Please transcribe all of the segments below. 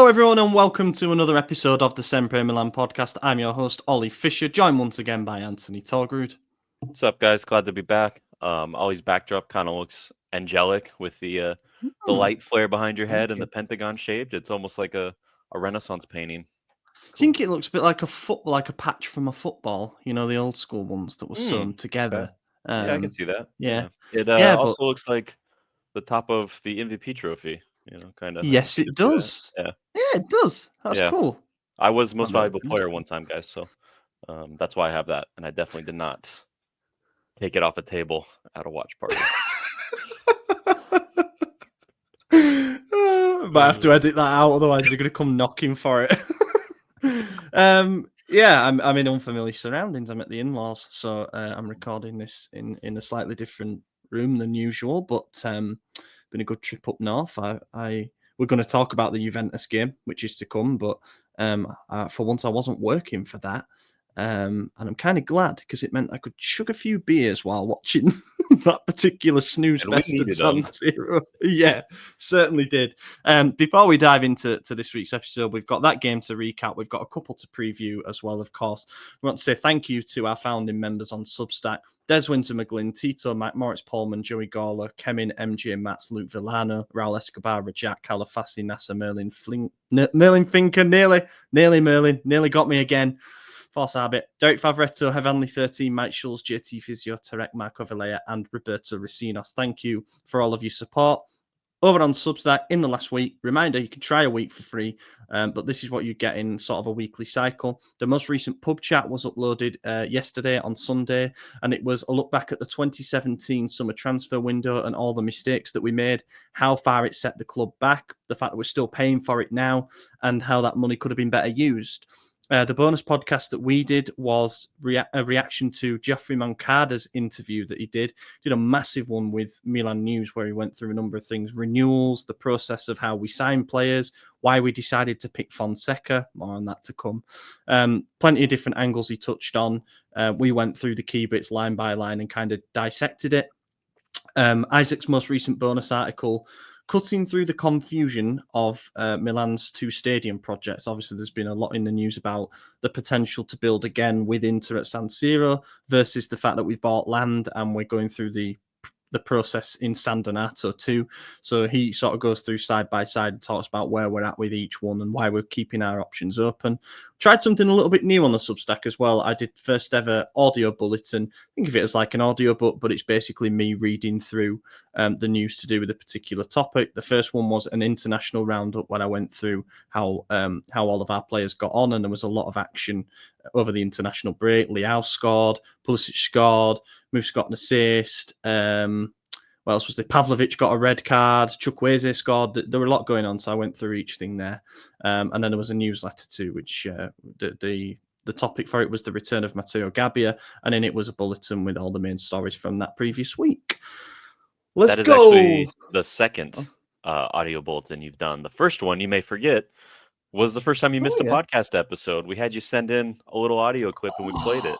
everyone, and welcome to another episode of the SempreMilan podcast. I'm your host, Ollie Fisher, joined once again by Anthony Torgrud. What's up, guys? Glad to be back. Ollie's backdrop kind of looks angelic with the light flare behind your head and the pentagon shaped. It's almost like a Renaissance painting. Cool. I think it looks a bit like a patch from a football. You know, the old school ones that were sewn together. Okay. Yeah, I can see that. Yeah. It also looks like the top of the MVP trophy. Kind of. Yes, it does. Yeah, it does. That's cool. I was most valuable player one time, guys. So that's why I have that, and I definitely did not take it off a table at a watch party. Might have to edit that out, otherwise they're going to come knocking for it. I'm in unfamiliar surroundings. I'm at the in-laws, so I'm recording this in a slightly different room than usual. But been a good trip up north. We're going to talk about the Juventus game, which is to come. But for once, I wasn't working for that. And I'm kind of glad because it meant I could chug a few beers while watching that particular snooze fest at San Siro. Yeah, certainly did. Before we dive into this week's episode, we've got that game to recap. We've got a couple to preview as well, of course. We want to say thank you to our founding members on Substack: Des Winter McGlynn, Tito, Mac, Moritz Pullman, Joey Gawler, Kemin, MJ, Mats, Luke Villano, Raul Escobar, Rajak, Calafassi, Nasser, Merlin Finker, nearly got me again. False Habit, Derek Favretto, Heavenly 13, Mike Schulz, JT Physio, Tarek Marco Valea, and Roberto Racinos. Thank you for all of your support. Over on Substack in the last week, reminder, you can try a week for free, but this is what you get in sort of a weekly cycle. The most recent pub chat was uploaded yesterday on Sunday, and it was a look back at the 2017 summer transfer window and all the mistakes that we made, how far it set the club back, the fact that we're still paying for it now, and how that money could have been better used. The bonus podcast that we did was a reaction to Geoffrey Moncada's interview that he did a massive one with Milan News where he went through a number of things, renewals, the process of how we sign players, why we decided to pick Fonseca, more on that to come. Plenty of different angles he touched on. We went through the key bits line by line and kind of dissected it. Isaac's most recent bonus article, cutting through the confusion of Milan's two stadium projects. Obviously, there's been a lot in the news about the potential to build again with Inter at San Siro versus the fact that we've bought land and we're going through the process in San Donato too. So he sort of goes through side by side and talks about where we're at with each one and why we're keeping our options open. Tried something a little bit new on the Substack as well. I did first ever audio bulletin. Think of it as like an audio book, but it's basically me reading through the news to do with a particular topic. The first one was an international roundup when I went through how all of our players got on, and there was a lot of action over the international break. Leao scored, Pulisic scored, Moose got an assist. What else was there? Pavlovic got a red card. Chukwueze scored. There were a lot going on, so I went through each thing there. And then there was a newsletter too, which the topic for it was the return of Matteo Gabbia, and then it was a bulletin with all the main stories from that previous week. Let's go. That is actually the second audio bulletin you've done. The first one, you may forget, was the first time you missed a podcast episode. We had you send in a little audio clip and we played it.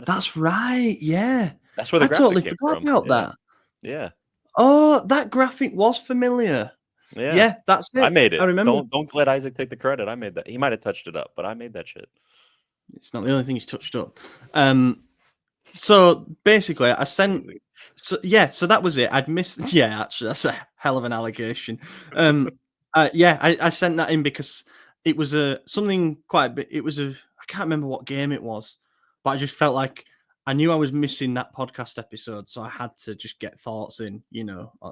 That's right. Yeah. That's where the graphic totally came forgot from. about that. Yeah. Oh, that graphic was familiar. Yeah, that's it. I made it. I remember. Don't let Isaac take the credit. I made that. He might have touched it up, but I made that shit. It's not the only thing he's touched up. So basically, I sent. So that was it. I'd missed. Yeah, actually, that's a hell of an allegation. I sent that in because it was something quite a bit. It was I can't remember what game it was, but I just felt like I knew I was missing that podcast episode, so I had to just get thoughts in,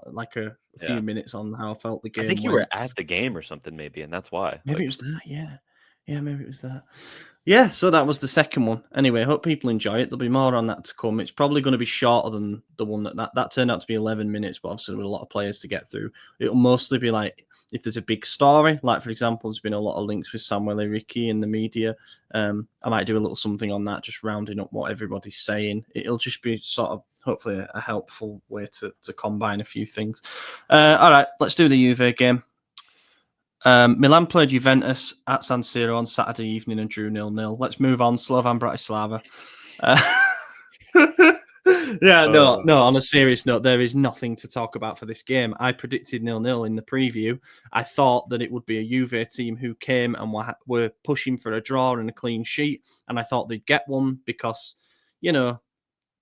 like a few minutes on how I felt the game. I think you were at the game or something, maybe, and that's why. Maybe it was that, yeah. Yeah, maybe it was that. Yeah, so that was the second one. Anyway, I hope people enjoy it. There'll be more on that to come. It's probably going to be shorter than the one that turned out to be 11 minutes, but obviously with a lot of players to get through. It'll mostly be like, if there's a big story, like for example, there's been a lot of links with Samuel Enrique in the media. I might do a little something on that, just rounding up what everybody's saying. It'll just be sort of hopefully a helpful way to combine a few things. All right, let's do the Juve game. Milan played Juventus at San Siro on Saturday evening and drew 0-0. Let's move on. Slovan Bratislava. Yeah, no. On a serious note, there is nothing to talk about for this game. I predicted 0-0 in the preview. I thought that it would be a Juve team who came and were pushing for a draw and a clean sheet, and I thought they'd get one because, don't know.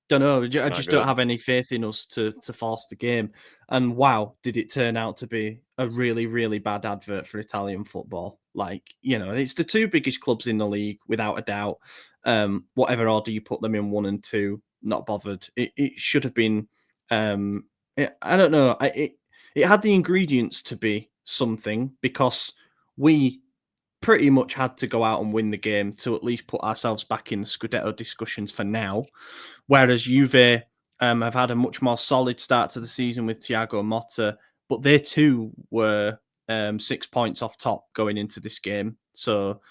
I Not just don't good. have any faith in us to force the game. And wow, did it turn out to be a really, really bad advert for Italian football? Like, it's the two biggest clubs in the league, without a doubt. Whatever order you put them in, 1 and 2, not bothered. It should have been. I don't know. It had the ingredients to be something because we pretty much had to go out and win the game to at least put ourselves back in the Scudetto discussions for now. Whereas Juve have had a much more solid start to the season with Thiago Motta, but they too were 6 points off top going into this game. So,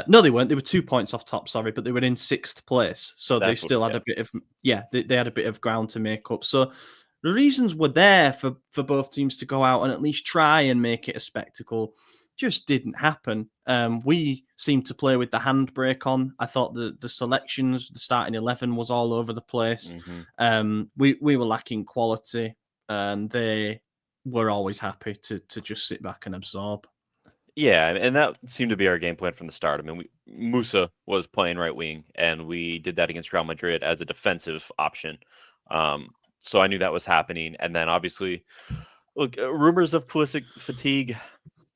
no, they weren't. They were 2 points off top, sorry, but they were in 6th place. So they still had a bit of, they had a bit of ground to make up. So the reasons were there for both teams to go out and at least try and make it a spectacle. Just didn't happen. We seemed to play with the handbrake on. I thought the selections, the starting 11 was all over the place. We were lacking quality, and they were always happy to just sit back and absorb. Yeah, and that seemed to be our game plan from the start. I mean, Musa was playing right wing, and we did that against Real Madrid as a defensive option. So I knew that was happening. And then obviously, look, rumors of Pulisic fatigue.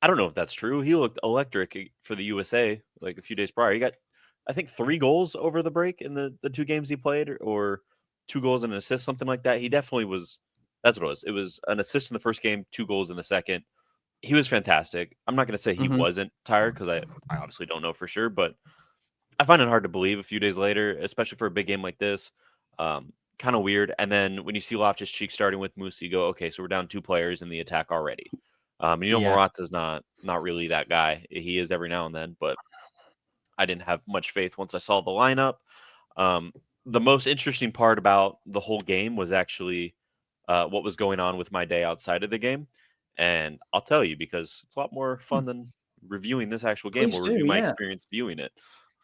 I don't know if that's true. He looked electric for the USA like a few days prior. He got, I think, 3 goals over the break in the 2 games he played, or 2 goals and an assist, something like that. He definitely was. That's what it was. It was an assist in the first game, 2 goals in the second. He was fantastic. I'm not going to say he wasn't tired because I obviously don't know for sure, but I find it hard to believe a few days later, especially for a big game like this. Kind of weird. And then when you see Loftus-Cheek starting with Moose, you go, okay, so we're down 2 players in the attack already. Morata's not really that guy. He is every now and then, but I didn't have much faith once I saw the lineup. The most interesting part about the whole game was actually what was going on with my day outside of the game. And I'll tell you, because it's a lot more fun than reviewing this actual game. We'll review my experience viewing it.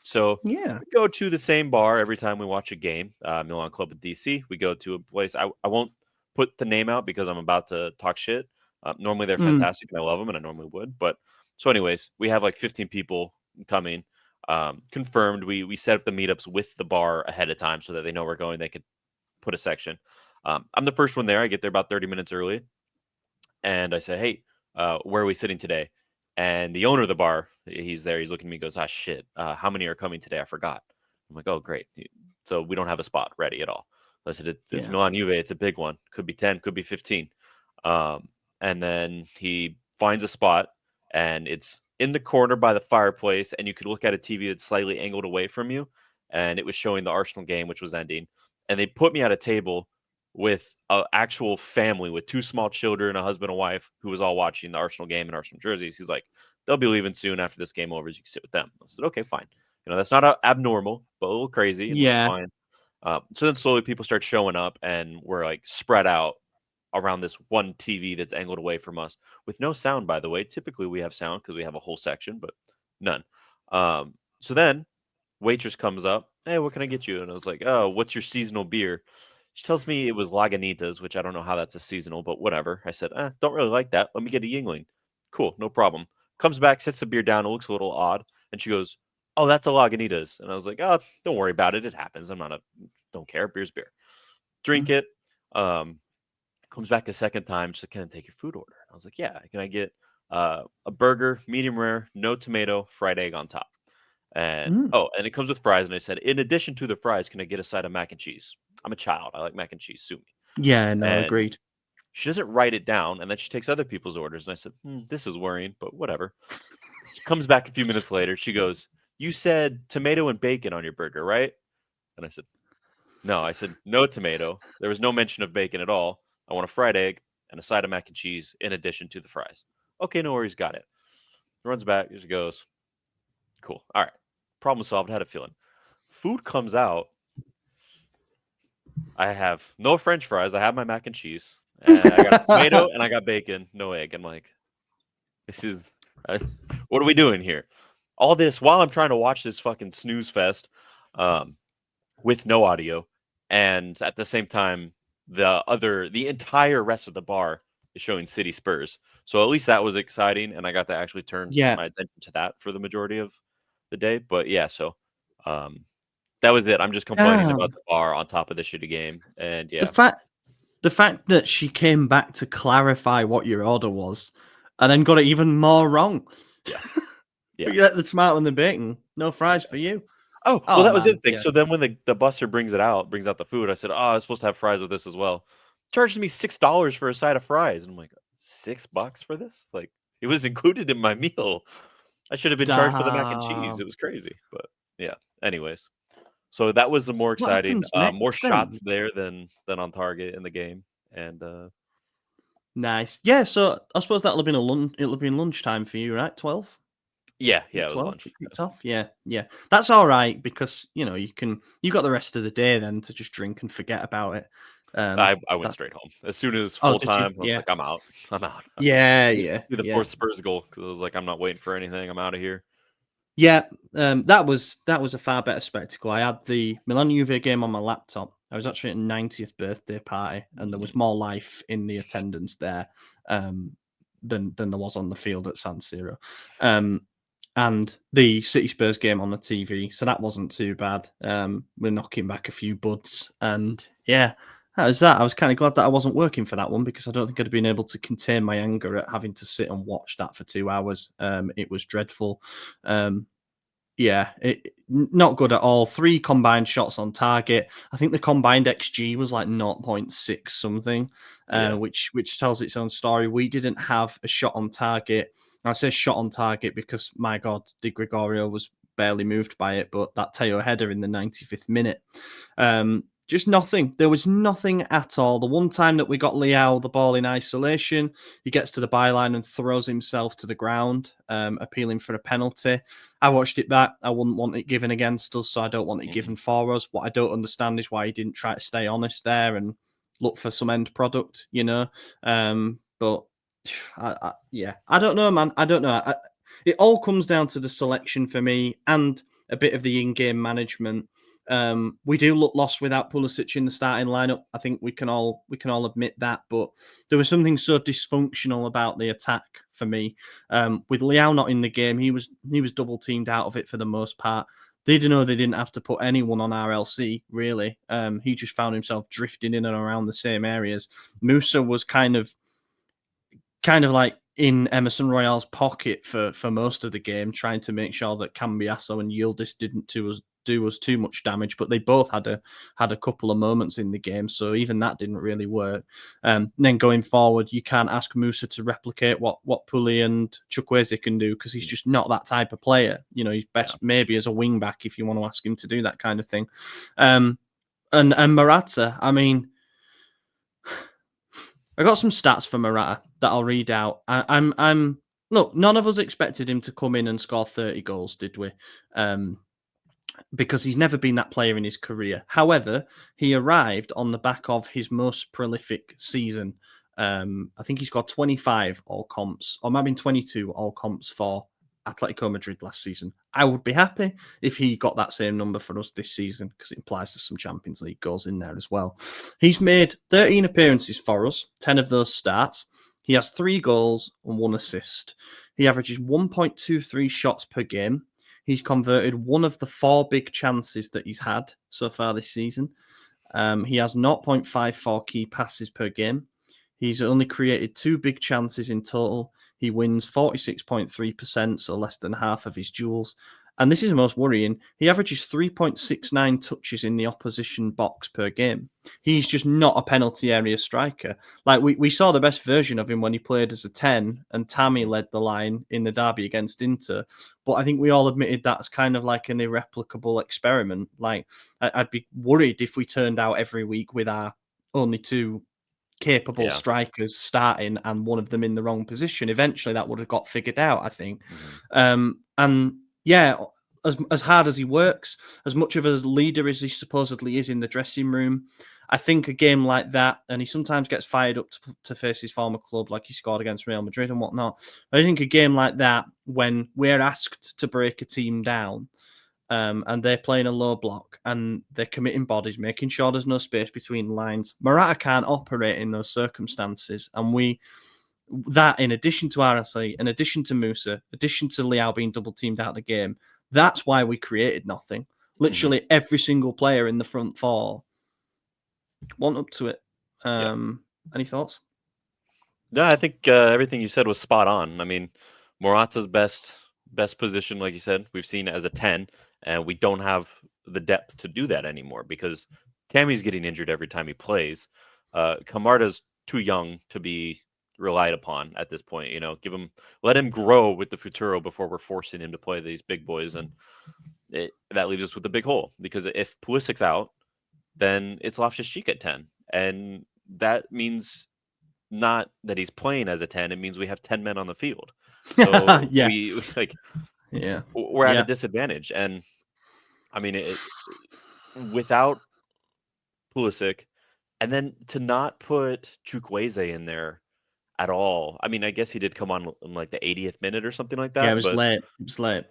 So we go to the same bar every time we watch a game, Milan Club in DC. We go to a place. I won't put the name out because I'm about to talk shit. Normally they're fantastic and I love them and I normally would. But so anyways, we have like 15 people coming. Confirmed. We set up the meetups with the bar ahead of time so that they know we're going. They could put a section. I'm the first one there. I get there about 30 minutes early. And I said, hey, where are we sitting today? And the owner of the bar, he's there. He's looking at me, goes, shit. How many are coming today? I forgot. I'm like, oh, great. So we don't have a spot ready at all. I said, it's Milan Juve. It's a big one. Could be 10, could be 15. And then he finds a spot, and it's in the corner by the fireplace, and you could look at a TV that's slightly angled away from you, and it was showing the Arsenal game, which was ending. And they put me at a table with an actual family with 2 small children, a husband and wife, who was all watching the Arsenal game in Arsenal jerseys. He's like, they'll be leaving soon after this game over. You can sit with them. I said, okay, fine. That's not abnormal, but a little crazy. And fine. So then slowly people start showing up, and we're like spread out around this one TV that's angled away from us with no sound, by the way. Typically we have sound because we have a whole section, but none. So then waitress comes up. Hey, what can I get you? And I was like, oh, what's your seasonal beer? She tells me it was Lagunitas, which I don't know how that's a seasonal, but whatever. I said, don't really like that. Let me get a Yingling. Cool, no problem. Comes back, sets the beer down. It looks a little odd. And she goes, oh, that's a Lagunitas. And I was like, oh, don't worry about it. It happens. Don't care. Beer's beer. Drink it. Comes back a second time. She's like, can I take your food order? I was like, yeah. Can I get a burger, medium rare, no tomato, fried egg on top? And and it comes with fries. And I said, in addition to the fries, can I get a side of mac and cheese? I'm a child. I like mac and cheese. Sue me. Yeah, no, And agreed. she doesn't write it down, and then she takes other people's orders. And I said, this is worrying, but whatever. She comes back a few minutes later. She goes, you said tomato and bacon on your burger, right? And I said, no. I said, no tomato. There was no mention of bacon at all. I want a fried egg and a side of mac and cheese in addition to the fries. Okay, no worries. Got it. Runs back. She goes, cool. All right. Problem solved. Had a feeling. Food comes out. I have no French fries. I have my mac and cheese. And I got tomato and I got bacon, no egg. I'm like, this is, what are we doing here? All this while I'm trying to watch this fucking snooze fest with no audio. and at the same time, the entire rest of the bar is showing City Spurs. So at least that was exciting, and I got to actually turn Yeah. my attention to that for the majority of the day. But yeah, so that was it. I'm just complaining about Damn. the bar on top of the shitty game, and The yeah, fact the fact that she came back to clarify what your order was and then got it even more wrong. yeah, yeah. Forget the tomato and the bacon. No fries for you. Oh, well, Oh that was the man, other thing. yeah. So then when the busser brings out the food, I said, "Oh, I was supposed to have fries with this as well." Charges me $6 for a side of fries, and I'm like, $6 for this? Like it was included in my meal. I should have been charged for the mac and cheese. It Damn. was crazy, but yeah. Anyways, so that was the more What exciting. happens More next shots then? there than on target in the game, and Nice. Yeah, so I suppose that'll have been a lunch. It'll have been lunchtime for you, right? 12? yeah, At yeah, it was 12 lunch. it kicked off? Yeah, yeah. That's all right because, you got the rest of the day then to just drink and forget about it. I went That straight home as soon as Oh, full did you? time. I was Yeah. like, I'm out. I'm out. Yeah, yeah, Especially the yeah. fourth Spurs goal because I was like, I'm not waiting for anything. I'm out of here. Yeah, that was a far better spectacle. I had the Milan Juve game on my laptop. I was actually at a 90th birthday party, and there was Mm, more life in the attendance there um, than there was on the field at San Siro. Um, and the City Spurs game on the TV, so that wasn't too bad. We're knocking back a few buds, and yeah, that was that. I was kind of glad that I wasn't working for that one because I don't think I'd have been able to contain my anger at having to sit and watch that for 2 hours. It was dreadful. Um, yeah, not good at all. 3 combined shots on target. I think the combined XG was like 0.6 something, yeah. which tells its own story. We didn't have a shot on target. I say shot on target because my God, Di Gregorio was barely moved by it, but that Teo header in the 95th minute. Just nothing. There was nothing at all. The one time that we got Leao the ball in isolation, he gets to the byline and throws himself to the ground, appealing for a penalty. I watched it back. I wouldn't want it given against us, so I don't want it Mm-mm. given for us. What I don't understand is why he didn't try to stay honest there and look for some end product, But yeah, I don't know, man. I don't know. It all comes down to the selection for me and a bit of the in-game management. We do look lost without Pulisic in the starting lineup. I think we can all admit that. But there was something so dysfunctional about the attack for me. With Leao not in the game, he was double teamed out of it for the most part. They didn't know they didn't have to put anyone on RLC really. He just found himself drifting in and around the same areas. Musa was kind of like in Emerson Royale's pocket for most of the game, trying to make sure that Cambiasso and Yildiz didn't do us too much damage. But they both had a couple of moments in the game, so even that didn't really work. Then going forward, you can't ask Musa to replicate what Puli and Chukwueze can do because he's just not that type of player. He's best maybe as a wing back if you want to ask him to do that kind of thing. And Morata, I mean, I got some stats for Morata that I'll read out. I'm look. None of us expected him to come in and score 30 goals, did we? Because he's never been that player in his career. However, he arrived on the back of his most prolific season. I think he scored 25 all comps, or maybe 22 all comps for Atletico Madrid last season. I would be happy if he got that same number for us this season because it implies there's some Champions League goals in there as well. He's made 13 appearances for us, 10 of those starts. He has 3 goals and 1 assist. He averages 1.23 shots per game. He's converted 1 of the 4 big chances that he's had so far this season. He has 0.54 key passes per game. He's only created 2 big chances in total. He wins 46.3%, so less than half of his duels. And this is most worrying. He averages 3.69 touches in the opposition box per game. He's just not a penalty area striker. Like we saw the best version of him when he played as a 10 and Tammy led the line in the derby against Inter. But I think we all admitted that's kind of like an irreplicable experiment. Like I'd be worried if we turned out every week with our only 2 capable Yeah. strikers starting and one of them in the wrong position. Eventually that would have got figured out, I think. Mm-hmm. And yeah, as hard as he works, as much of a leader as he supposedly is in the dressing room, I think a game like that, and he sometimes gets fired up to face his former club, like he scored against Real Madrid and whatnot. I think a game like that, when we're asked to break a team down, and they're playing a low block, and they're committing bodies, making sure there's no space between lines. Morata can't operate in those circumstances, and that, in addition to RSA, in addition to Musa, in addition to Leao being double teamed out of the game, that's why we created nothing. Literally every single player in the front four went up to it. Any thoughts? No, I think everything you said was spot on. I mean, Morata's best position, like you said, we've seen as a 10, and we don't have the depth to do that anymore because Tammy's getting injured every time he plays. Camarda's too young to be relied upon at this point. Let him grow with the Futuro before we're forcing him to play these big boys, and that leaves us with a big hole because if Pulisic's out, then it's Loftus-Cheek at 10, and that means not that he's playing as a 10, it means we have 10 men on the field. So Yeah. we're at a disadvantage. And I mean, without Pulisic, and then to not put Chukwueze in there at all. I mean, I guess he did come on in like the 80th minute or something like that. Yeah, it was late.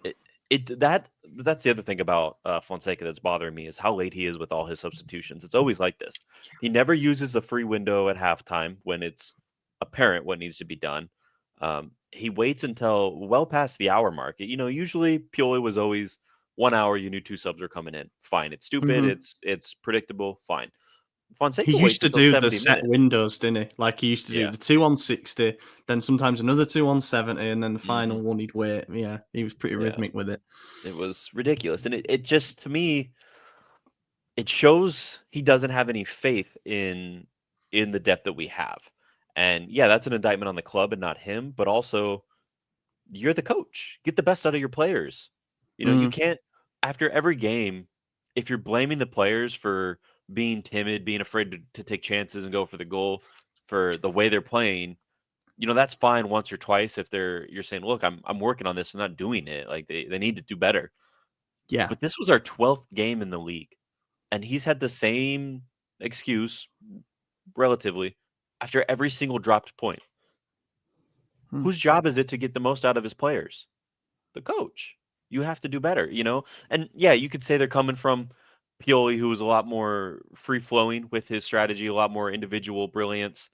That's the other thing about Fonseca that's bothering me is how late he is with all his substitutions. It's always like this. He never uses the free window at halftime when it's apparent what needs to be done. He waits until well past the hour mark. Usually Pioli was always 1 hour. You knew 2 subs were coming in. Fine. It's stupid. It's predictable. Fine. Fonseca he used to do the set minutes. windows, didn't he? Like he used to do the 2 on 60, then sometimes another 2 on 70, and then the final one he'd wait. Yeah, he was pretty rhythmic with it. It was ridiculous, and it just, to me, it shows he doesn't have any faith in the depth that we have. And yeah, that's an indictment on the club and not him, but also you're the coach. Get the best out of your players. You can't, after every game, if you're blaming the players for being timid, being afraid to take chances and go for the goal for the way they're playing, that's fine once or twice if you're saying, look, I'm working on this and not doing it. Like they need to do better. Yeah. But this was our 12th game in the league, and he's had the same excuse relatively after every single dropped point. Whose job is it to get the most out of his players? The coach. You have to do better, And yeah, you could say they're coming from Pioli, who was a lot more free-flowing with his strategy, a lot more individual brilliance,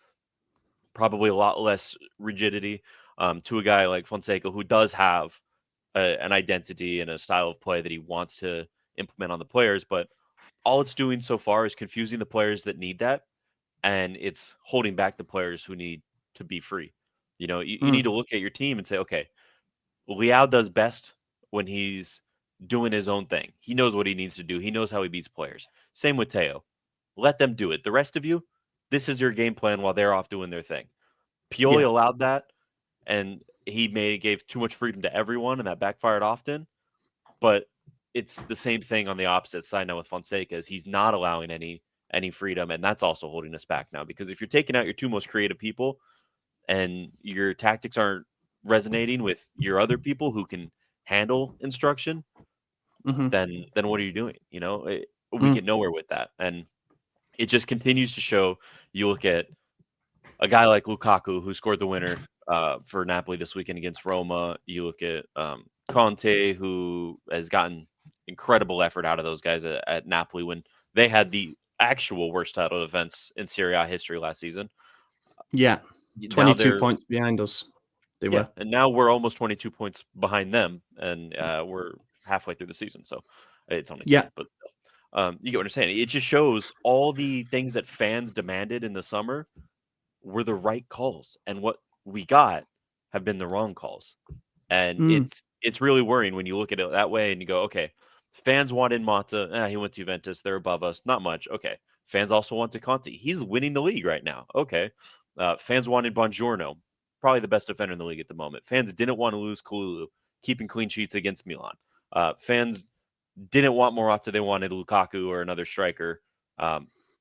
probably a lot less rigidity, to a guy like Fonseca, who does have an identity and a style of play that he wants to implement on the players. But all it's doing so far is confusing the players that need that, and it's holding back the players who need to be free. You need to look at your team and say, okay, Leao does best when he's doing his own thing. He knows what he needs to do. He knows how he beats players. Same with Teo. Let them do it. The rest of you, this is your game plan while they're off doing their thing. Pioli allowed that, and he gave too much freedom to everyone, and that backfired often. But it's the same thing on the opposite side now with Fonseca, is he's not allowing any freedom, and that's also holding us back now. Because if you're taking out your 2 most creative people and your tactics aren't resonating with your other people who can handle instruction, then what are you doing? We get nowhere with that. And it just continues to show. You look at a guy like Lukaku, who scored the winner for Napoli this weekend against Roma. You look at Conte, who has gotten incredible effort out of those guys at Napoli when they had the actual worst title defense in Serie A history last season. Yeah, 22 points behind us. They were. And now we're almost 22 points behind them, and we're halfway through the season. So it's only 10, but still. You get what I'm saying. It just shows all the things that fans demanded in the summer were the right calls, and what we got have been the wrong calls. And it's really worrying when you look at it that way and you go, okay, fans wanted Mata. He went to Juventus. They're above us. Not much. Okay. Fans also wanted Conte. He's winning the league right now. Okay. Fans wanted Buongiorno, probably the best defender in the league at the moment. Fans didn't want to lose Kalulu, keeping clean sheets against Milan. Fans didn't want Morata. They wanted Lukaku or another striker,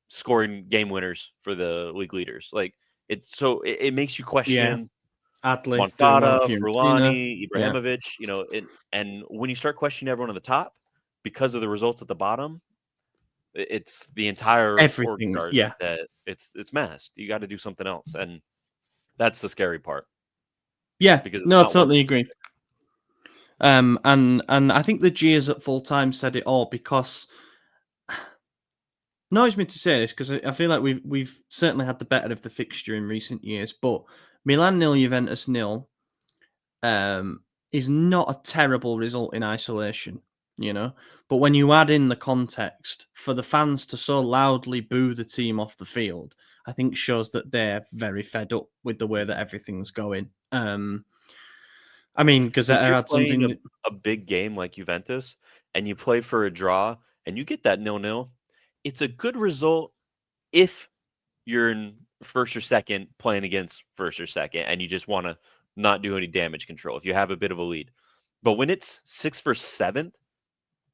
scoring game winners for the league leaders. Like, it makes you question Adli, Moncada, Furlani, Ibrahimovic, and when you start questioning everyone at the top because of the results at the bottom, it's the entire everything. That it's messed. You got to do something else, and that's the scary part. Yeah, because I totally agree. And I think the G's at full time said it all, because annoys me to say this, because I feel like we've certainly had the better of the fixture in recent years, but Milan 0, Juventus 0 is not a terrible result in isolation, you know. But when you add in the context, for the fans to so loudly boo the team off the field, I think shows that they're very fed up with the way that everything's going. I mean, If Gazzetta you're had playing something. a big game like Juventus and you play for a draw and you get that 0-0, it's a good result if you're in first or second playing against first or second and you just want to not do any damage control if you have a bit of a lead. But when it's 6th for 7th,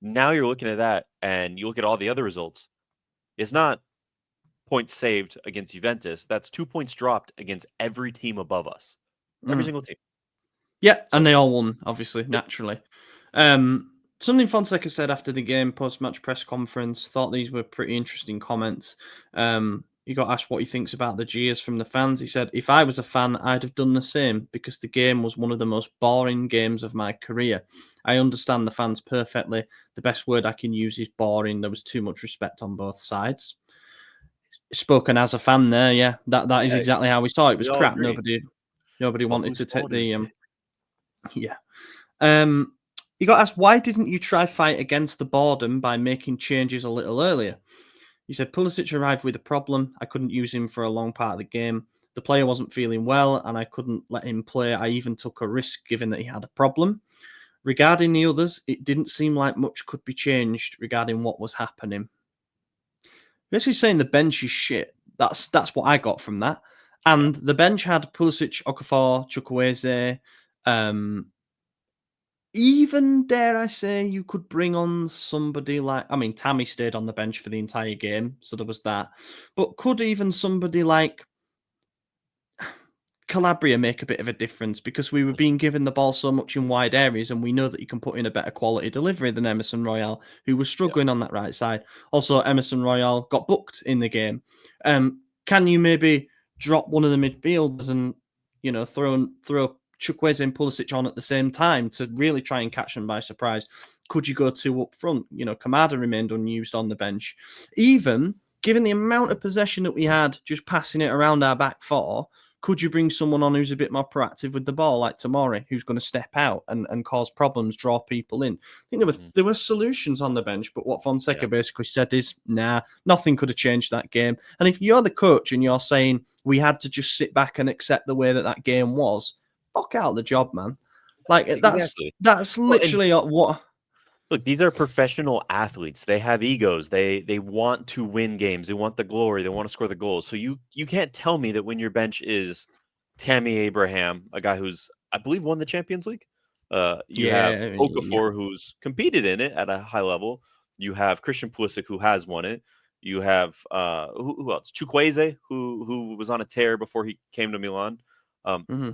now you're looking at that and you look at all the other results. It's not points saved against Juventus. That's 2 points dropped against every team above us. Every single team. Yeah, So, and they all won, obviously, naturally. Something Fonseca said after the game, post-match press conference, thought these were pretty interesting comments. He got asked what he thinks about the jeers from the fans. He said, "If I was a fan, I'd have done the same, because the game was one of the most boring games of my career. I understand the fans perfectly. The best word I can use is boring. There was too much respect on both sides." Spoken as a fan there, yeah. That is yeah, exactly how we saw it. It was we all crap. agree. Nobody But wanted whose to take fault is the it? yeah. He got asked, why didn't you try fight against the boredom by making changes a little earlier? He said, Pulisic arrived with a problem. I couldn't use him for a long part of the game. The player wasn't feeling well, and I couldn't let him play. I even took a risk given that he had a problem. Regarding the others, it didn't seem like much could be changed regarding what was happening. Basically saying the bench is shit. That's what I got from that. And the bench had Pulisic, Okafor, Chukwueze, even dare I say you could bring on somebody like, I mean, Tammy stayed on the bench for the entire game, so there was that. But could even somebody like Calabria make a bit of a difference, because we were being given the ball so much in wide areas, and we know that you can put in a better quality delivery than Emerson Royale, who was struggling on that right side. Also, Emerson Royale got booked in the game. Can you maybe drop one of the midfielders and, you know, throw Chukwueze and Pulisic on at the same time to really try and catch them by surprise? Could you go two up front? You know, Kamada remained unused on the bench. Even given the amount of possession that we had just passing it around our back four, could you bring someone on who's a bit more proactive with the ball, like Tomori, who's going to step out and cause problems, draw people in? I think there were solutions on the bench, but what Fonseca basically said is, nah, nothing could have changed that game. And if you're the coach and you're saying we had to just sit back and accept the way that game was, fuck out the job, man. Like Exactly. that's Well, and literally what. look, these are professional athletes. They have egos. They want to win games. They want the glory. They want to score the goals. So you can't tell me that when your bench is Tammy Abraham, a guy who's I believe won the Champions League. You have Yeah. Okafor, who's competed in it at a high level. You have Christian Pulisic, who has won it. You have who else? Chukwueze, who was on a tear before he came to Milan.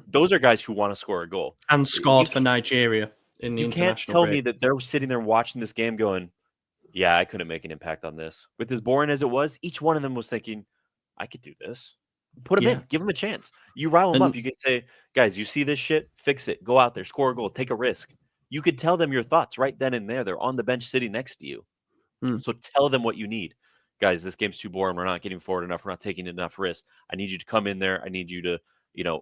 Those are guys who want to score a goal. And You scored for Nigeria in the you can't international tell break. me that they're sitting there watching this game going, yeah, I couldn't make an impact on this. With as boring as it was, each one of them was thinking, I could do this. Put them in, give them a chance. You rile them up. And You can say, guys, you see this shit? Fix it. Go out there, score a goal, take a risk. You could tell them your thoughts right then and there. They're on the bench sitting next to you. So tell them what you need. Guys, this game's too boring. We're not getting forward enough. We're not taking enough risk. I need you to come in there. I need you to,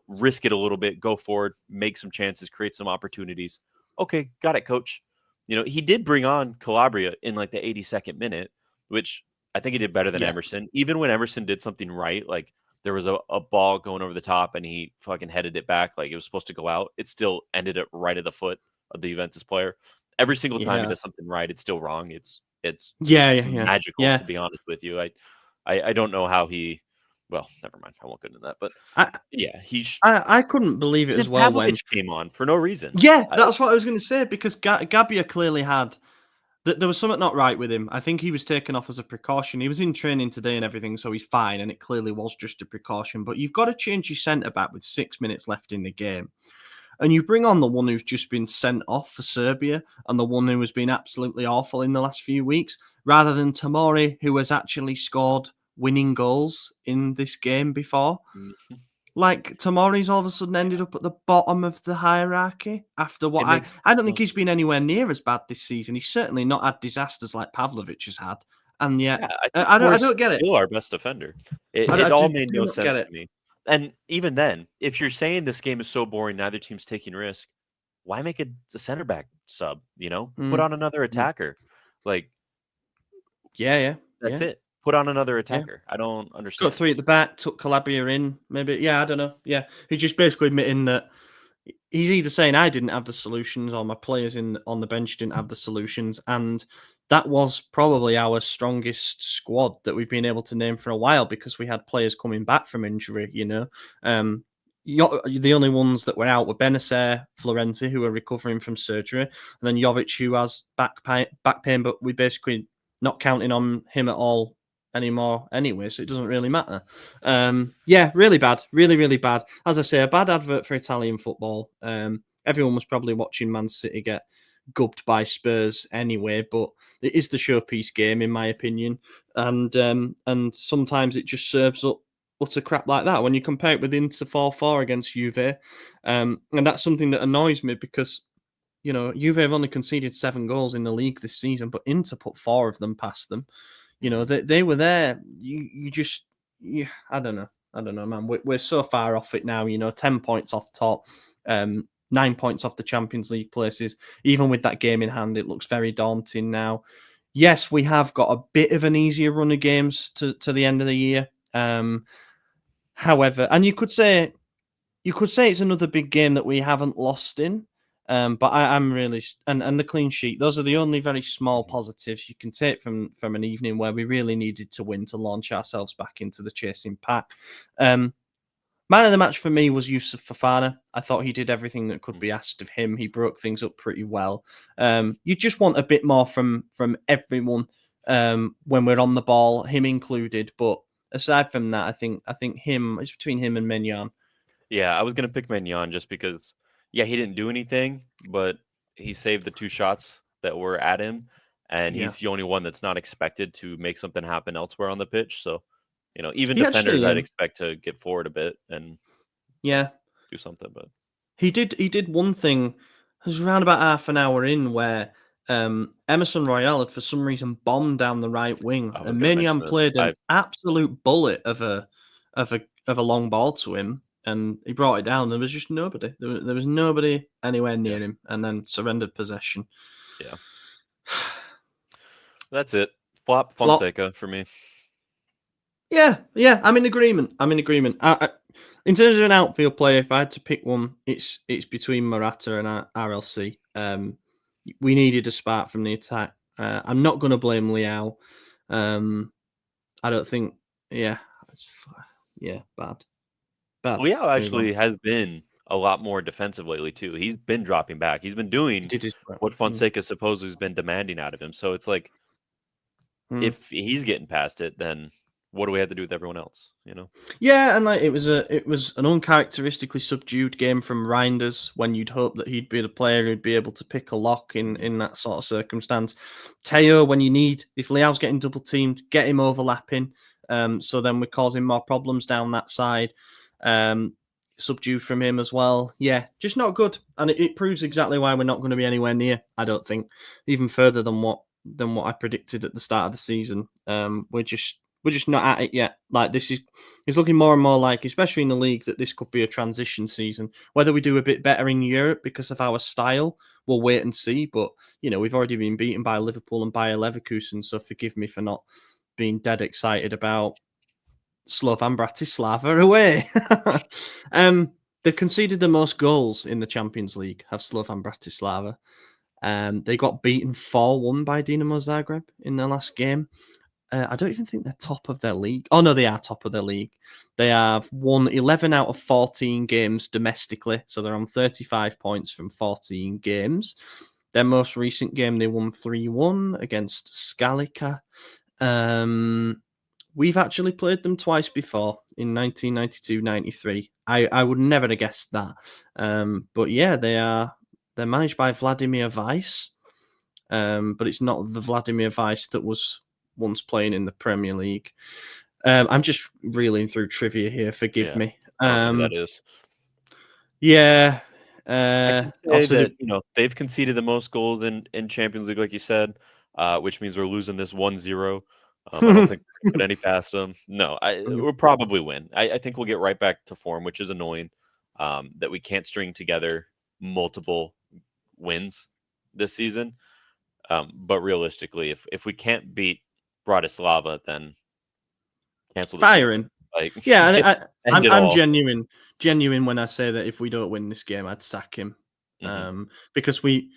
risk it a little bit, go forward, make some chances, create some opportunities. Okay, got it, coach. He did bring on Calabria in like the 82nd minute, which I think he did better than Emerson. Even when Emerson did something right, like there was a ball going over the top and he fucking headed it back like it was supposed to go out. It still ended up right at the foot of the Juventus player. Every single time he does something right, it's still wrong. It's magical, to be honest with you. I don't know how he. Well, never mind. I won't get into that. But I couldn't believe it as well when came on for no reason. Yeah, that's what I was going to say, because Gabbia clearly had there was something not right with him. I think he was taken off as a precaution. He was in training today and everything, so he's fine, and it clearly was just a precaution. But you've got to change your centre back with 6 minutes left in the game. And you bring on the one who's just been sent off for Serbia and the one who has been absolutely awful in the last few weeks, rather than Tomori, who has actually scored winning goals in this game before. like Tomori's all of a sudden ended up at the bottom of the hierarchy after what It makes I don't no think he's been sense. anywhere near as bad this season. He's certainly not had disasters like Pavlovic has had, and yet Yeah, I think I Tomori's don't get it. still our best defender. I It all just made do no not get sense it. to me. And even then, if you're saying this game is so boring, neither team's taking risk, why make it a center back sub, you know? Put Mm, on another mm. attacker. Like, Yeah, that's yeah, it. Put on another yeah. attacker. I don't Got understand. 3 at the back, took Calabria in, maybe. Yeah, I don't know. Yeah, he's just basically admitting that he's either saying I didn't have the solutions or my players in on the bench didn't have the solutions, and that was probably our strongest squad that we've been able to name for a while because we had players coming back from injury. Um, the only ones that were out were Benacer, Florenti, who are recovering from surgery, and then Jovic, who has back pain, but we basically not counting on him at all anymore anyway, so it doesn't really matter. Yeah, really bad, really, really bad. As I say, a bad advert for Italian football. Everyone was probably watching Man City get gubbed by Spurs anyway, but it is the showpiece game, in my opinion, and sometimes it just serves up utter crap like that when you compare it with Inter 4-4 against Juve, and that's something that annoys me because Juve have only conceded 7 goals in the league this season, but Inter put 4 of them past them. Mhm. They were there. You just, I don't know. I don't know, man. We're so far off it now. 10 points off top, 9 points off the Champions League places. Even with that game in hand, it looks very daunting now. Yes, we have got a bit of an easier run of games to the end of the year. However, and you could say it's another big game that we haven't lost in. But I'm really and the clean sheet. Those are the only very small Mhm. positives you can take from an evening where we really needed to win to launch ourselves back into the chasing pack. Um, Man of the match for me was Yusuf Fafana. I thought he did everything that could Mhm. be asked of him. He broke things up pretty well. You just want a bit more from everyone when we're on the ball, him included. But aside from that, I think it's between him and Mignon. Yeah, I was gonna pick Maignan just because, yeah, he didn't do anything, but he saved the 2 shots that were at him, and Yeah, he's the only one that's not expected to make something happen elsewhere on the pitch. So, even he defenders actually I'd expect to get forward a bit and yeah. do something, but He did one thing. It was around about half an hour in where Emerson Royale had for some reason bombed down the right wing, I was and gonna mention Maignan this. played an I absolute bullet of a long ball to him, and he brought it down. There was just nobody. There was nobody anywhere Yeah, near him, and then surrendered possession. yeah. That's it. Flop Flop. Fonseca for me. Yeah, yeah. I'm in agreement. In terms of an outfield player, if I had to pick one, it's between Morata and RLC. We needed a spark from the attack. I'm not going to blame Liao. Um, I don't think. Yeah, yeah, bad, bad. Liao Move on. actually has been a lot more defensive lately too. He's been dropping back. He's been He doing did his work. what Fonseca supposedly has been demanding out of him. So it's like, Mm. if he's getting past it, then what do we have to do with everyone else? You know? Yeah, and like it was an uncharacteristically subdued game from Reinders when you'd hope that he'd be the player who'd be able to pick a lock in Mhm. in that sort of circumstance. Teo, when you need if Leao's getting double teamed, get him overlapping. So then we're causing more problems down that side. Um, Subdued from him as well. Yeah, just not good, and it proves exactly why we're not going to be anywhere near. I don't think even further than what I predicted at the start of the season. We're just not at it yet. Like this is it's looking more and more like, especially in the league, that this could be a transition season. Whether we do a bit better in Europe because of our style, we'll wait and see. But we've already been beaten by Liverpool and Bayer Leverkusen, so forgive me for not being dead excited about Slovan Bratislava away. um, they've conceded the most goals in the Champions League. Have Slovan Bratislava. They got beaten 4-1 by Dinamo Zagreb in their last game. I don't even think they're top of their league. Oh, no, they are top of their league. They have won 11 out of 14 games domestically. So they're on 35 points from 14 games. Their most recent game, they won 3-1 against Scalica. We've actually played them twice before in 1992-93. I would never have guessed that. But yeah, they're managed by Vladimir Weiss. But it's not the Vladimir Weiss that was once playing in the Premier League. I'm just reeling through trivia here. Forgive Yeah. me. I don't know who that is. Yeah. I can say Also, that they've conceded the most goals in Champions League, like you said, which means we're losing this 1-0. I don't think we're gonna put any past them. No, we'll probably win. I think we'll get right back to form, which is annoying. That we can't string together multiple wins this season. But realistically, if we can't beat Bratislava, then cancel the season. firing. Like, Yeah, end it I'm all. genuine when I say that if we don't win this game, I'd sack him. Mhm. Because we've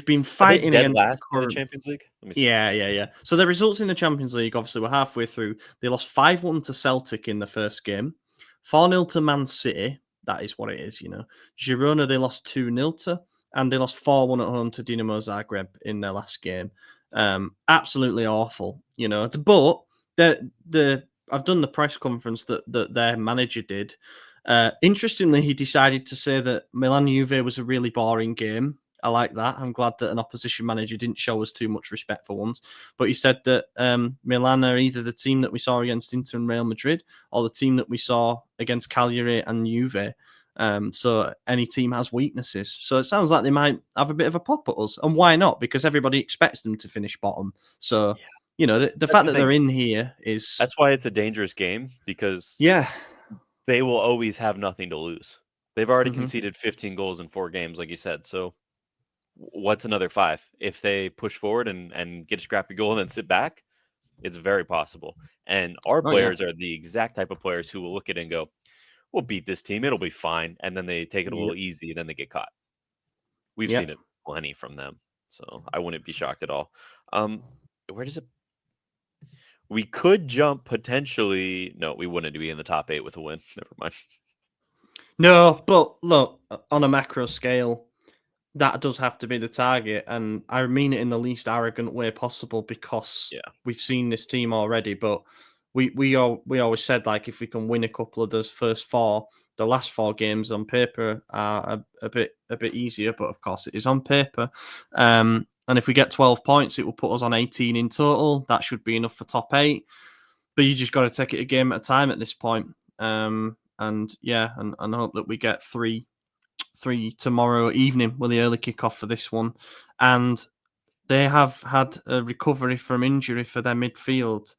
been Are they fighting dead against the last in the current. Champions League? Let me see. Yeah. So the results in the Champions League, obviously, we're halfway through. They lost 5-1 to Celtic in the first game, 4-0 to Man City. That is what it is, Girona, they lost 2-0 to, and they lost 4-1 at home to Dinamo Zagreb in their last game. Absolutely awful, But I've done the press conference that their manager did. Interestingly, he decided to say that Milan Juve was a really boring game. I like that. I'm glad that an opposition manager didn't show us too much respect for once. But he said that Milan are either the team that we saw against Inter and Real Madrid or the team that we saw against Cagliari and Juve. So any team has weaknesses. So it sounds like they might have a bit of a pop at us. And why not? Because everybody expects them to finish bottom. So, the fact that they're in here is... That's why it's a dangerous game, because they will always have nothing to lose. They've already conceded 15 goals in 4 games, like you said. So what's another 5? If they push forward and get a scrappy goal and then sit back, it's very possible. And our players are the exact type of players who will look at it and go, we'll beat this team. It'll be fine. And then they take it a little easy, and then they get caught. We've seen it plenty from them. So I wouldn't be shocked at all. Where does it... We could jump potentially... No, we wouldn't be in the top 8 with a win. Never mind. No, but look, on a macro scale, that does have to be the target, and I mean it in the least arrogant way possible, because we've seen this team already. But we always said, like, if we can win a couple of those first 4, the last 4 games on paper are a bit easier. But of course, it is on paper. And if we get 12 points, it will put us on 18 in total. That should be enough for top 8. But you just got to take it a game at a time at this point. And hope that we get 3 tomorrow evening with the early kickoff for this one. And they have had a recovery from injury for their midfield.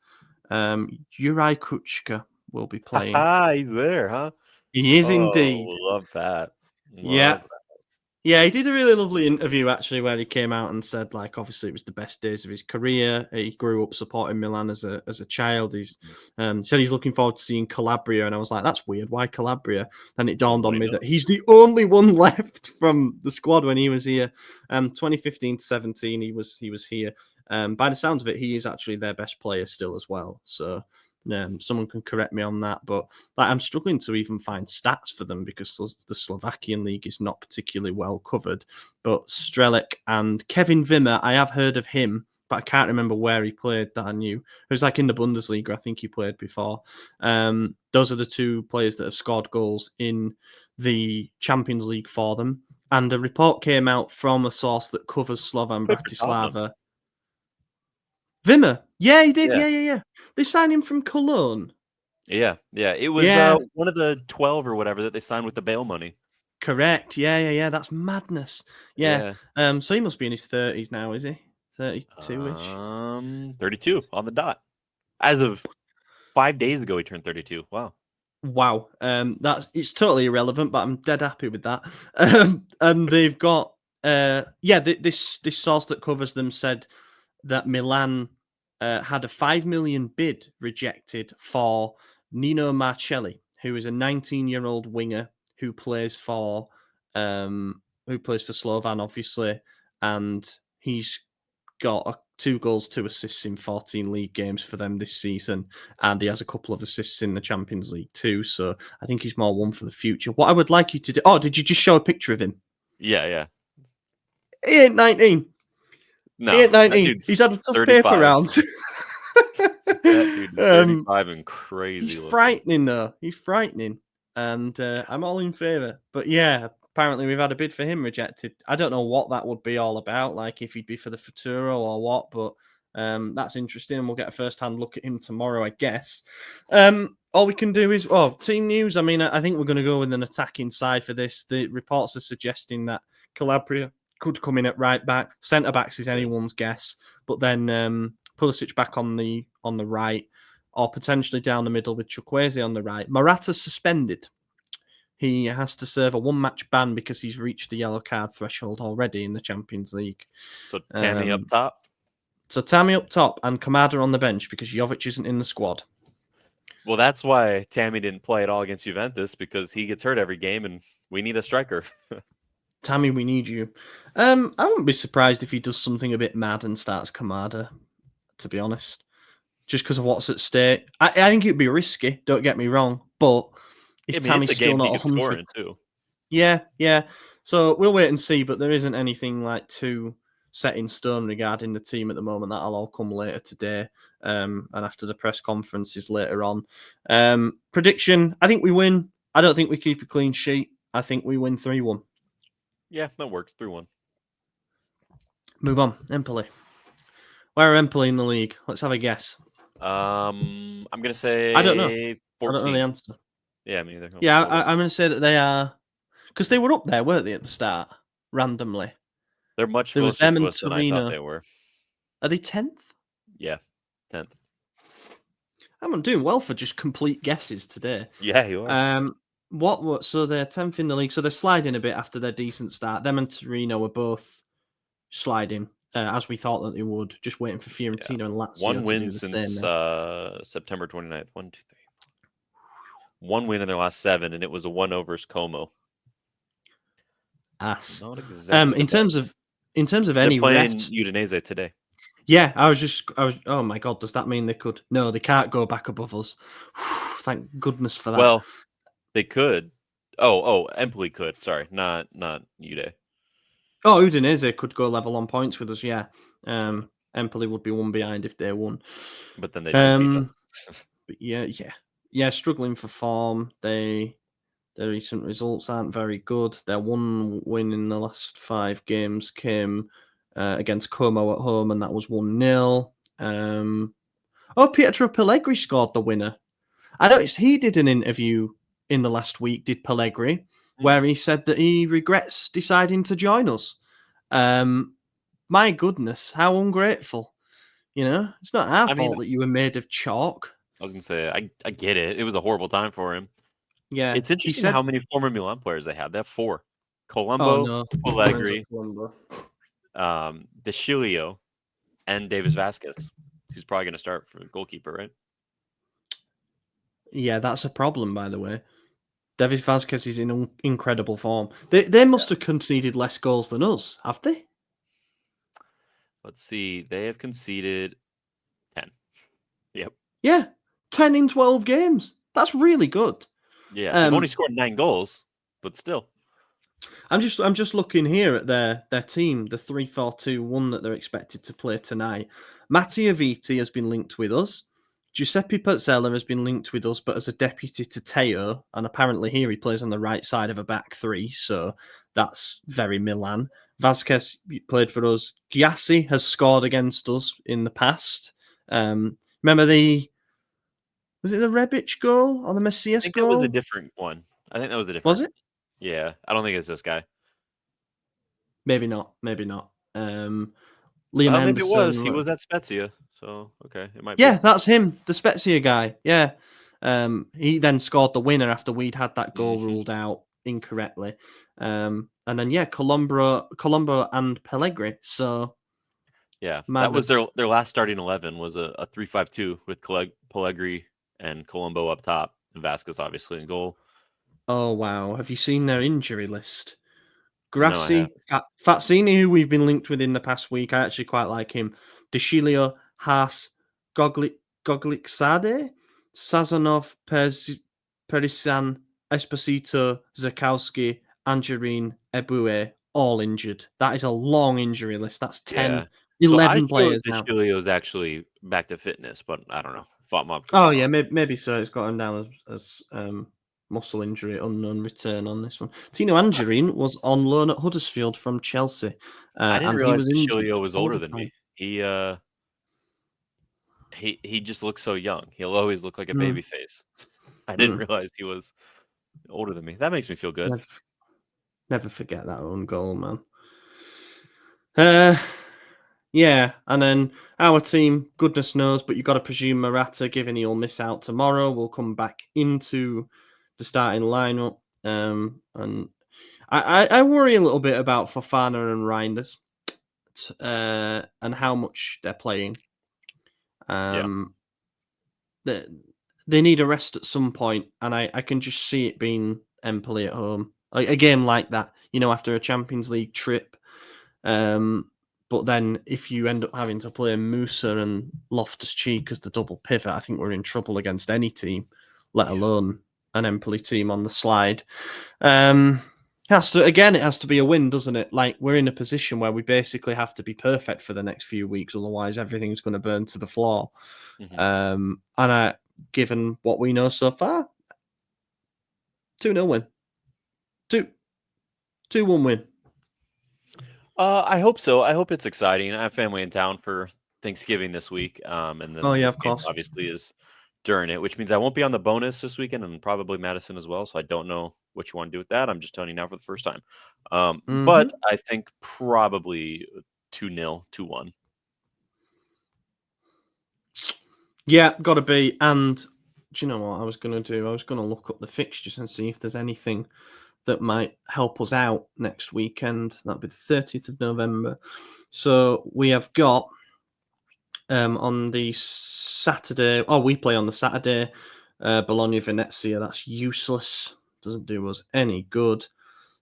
Juraj Kuchka will be playing. He's there, huh? He is indeed. Love that. Yeah, he did a really lovely interview, actually, where he came out and said, like, obviously it was the best days of his career. He grew up supporting Milan as a child. He's said he's looking forward to seeing Calabria, and I was like, that's weird. Why Calabria? Then it dawned on me that he's the only one left from the squad when he was here. 2015 to 17, he was here. By the sounds of it, he is actually their best player still as well. So someone can correct me on that, but I'm struggling to even find stats for them, because the Slovakian league is not particularly well covered. But Strelec and Kevin Wimmer, I have heard of him, but I can't remember where he played that I knew. It was like in the Bundesliga, I think he played before. Those are the 2 players that have scored goals in the Champions League for them. And a report came out from a source that covers Slovan Bratislava. Wimmer. Yeah, he did. Yeah. They signed him from Cologne. Yeah. It was one of the 12 or whatever that they signed with the bail money. Correct. Yeah. That's madness. Yeah. So he must be in his 30s now, is he? 32-ish. 32 on the dot. As of 5 days ago, he turned 32. Wow. It's totally irrelevant, but I'm dead happy with that. And they've got this source that covers them said that Milan had a 5 million bid rejected for Nino Marcelli, who is a 19-year-old winger who plays for Slovan, obviously, and he's got 2 goals, 2 assists in 14 league games for them this season, and he has a couple of assists in the Champions League too. So I think he's more one for the future. What I would like you to do... Oh, did you just show a picture of him? Yeah. He ain't 19. No, he ain't 19. He's had a tough 35. paper round. That dude's 35 and crazy. He's frightening, though. He's frightening. And I'm all in favour. But yeah, apparently we've had a bid for him rejected. I don't know what that would be all about, like if he'd be for the Futuro or what, but that's interesting. We'll get a first-hand look at him tomorrow, I guess. all we can do is team news. I mean, I think we're going to go with an attacking side for this. The reports are suggesting that Calabria could come in at right back. Centre backs is anyone's guess, but then Pulisic back on the right, or potentially down the middle with Chukwueze on the right. Morata's suspended. He has to serve a one-match ban because he's reached the yellow card threshold already in the Champions League. So Tammy up top. So Tammy up top and Kamada on the bench because Jovic isn't in the squad. Well, that's why Tammy didn't play at all against Juventus, because he gets hurt every game and we need a striker. Tammy, we need you. I wouldn't be surprised if he does something a bit mad and starts Kamada, to be honest. Just because of what's at stake. I think it'd be risky, don't get me wrong, but if Tammy's still not 100... too. Yeah. So we'll wait and see, but there isn't anything like too set in stone regarding the team at the moment. That'll all come later today, and after the press conferences later on. Prediction, I think we win. I don't think we keep a clean sheet. I think we win 3-1. Yeah, that works. 3-1. Move on. Empoli. Where are Empoli in the league? Let's have a guess. I'm going to say I don't know. 14. I don't know the answer. Yeah, me either. Yeah, I'm going to say that they are... Because they were up there, weren't they, at the start? Randomly. They're much there was closer them to and us than I thought they were. Are they 10th? Yeah, 10th. I'm doing well for just complete guesses today. Yeah, you are. What? So they're 10th in the league. So they're sliding a bit after their decent start. Them and Torino were both sliding, as we thought that they would. Just waiting for Fiorentina and Lazio. One win to do the since September 29th. 1, 2, 3. One win in their last 7, and it was a 1-0 versus Como. Ass. Not exactly in terms of they're any playing refs, Udinese today. Yeah, I was. Oh my god, does that mean they could? No, they can't go back above us. Thank goodness for that. Well, they could. Oh, Empoli could. Sorry, not Ude. Oh, Udinese could go level on points with us. Yeah, Empoli would be one behind if they won. But then they did. But yeah. Struggling for form. Their recent results aren't very good. Their one win in the last 5 games came against Como at home, and that was 1-0. Pietro Pellegrini scored the winner. I noticed he did an interview in the last week, did Pellegrini, where he said that he regrets deciding to join us. My goodness, how ungrateful. It's not our fault that you were made of chalk. I was going to say, I get it. It was a horrible time for him. Yeah. It's interesting how many former Milan players they have. They have 4. Colombo, Pellegrini, De Chilio, and Davis Vasquez, who's probably going to start for goalkeeper, right? Yeah, that's a problem, by the way. Davis Vasquez is in incredible form. They must have conceded less goals than us, have they? Let's see. They have conceded 10. Yep. Yeah, 10 in 12 games. That's really good. Yeah, they've only scored 9 goals, but still. I'm just looking here at their team, the 3-4-2-1 that they're expected to play tonight. Mattia Viti has been linked with us. Giuseppe Pezzella has been linked with us, but as a deputy to Teo, and apparently here he plays on the right side of a back 3, so that's very Milan. Vasquez played for us. Gyasi has scored against us in the past. Remember was it the Rebic goal or the Messias goal? That was a different one. I think that was a different. Was it? Yeah, I don't think it's this guy. Maybe not. Liam Anderson. Maybe it was. He was at Spezia, so okay, it might be. Yeah, that's him, the Spezia guy. Yeah. He then scored the winner after we'd had that goal ruled out incorrectly. And then Colombo and Pellegrini. So yeah, that was their last starting 11 was a 3-5-2 with Pellegrini and Colombo up top, and Vasquez obviously in goal. Oh wow! Have you seen their injury list? Grassi, Fazzini, who we've been linked with in the past week. I actually quite like him. De Chilio, Haas, Gogliksade, Sazonov, Perisan, Esposito, Zakowski, Angerin, Ebue, all injured. That is a long injury list. That's 10, 11 players now. De Chilio is actually back to fitness, but I don't know. Oh yeah, maybe so. It's got him down as muscle injury, unknown return on this one. Tino Angerin was on loan at Huddersfield from Chelsea. I didn't realize De Chilio was older than me. He just looks so young. He'll always look like a baby face. I didn't realize he was older than me. That makes me feel good. Never forget that own goal, man. Yeah, and then our team, goodness knows, but you've got to presume Morata, given he'll miss out tomorrow, will come back into the starting lineup. And I worry a little bit about Fofana and Reinders and how much they're playing. They need a rest at some point, and I can just see it being Empoli at home. A game like that, after a Champions League trip. But then if you end up having to play Musa and Loftus-Cheek as the double pivot, I think we're in trouble against any team, let alone an Empoli team on the slide. It has to be a win, doesn't it? Like, we're in a position where we basically have to be perfect for the next few weeks, otherwise everything's going to burn to the floor. And given what we know so far, 2-0 win. 2-1 win. I hope so. I hope it's exciting. I have family in town for Thanksgiving this week. And then this of game course. obviously is during it, which means I won't be on the bonus this weekend and probably Madison as well. So I don't know what you want to do with that. I'm just telling you now for the first time. But I think probably 2-0, 2-1. Yeah, got to be. And do you know what I was going to do? I was going to look up the fixtures and see if there's anything that might help us out next weekend. That'll be the 30th of November. So we have got on the Saturday. Oh, we play on the Saturday. Bologna Venezia. That's useless. Doesn't do us any good.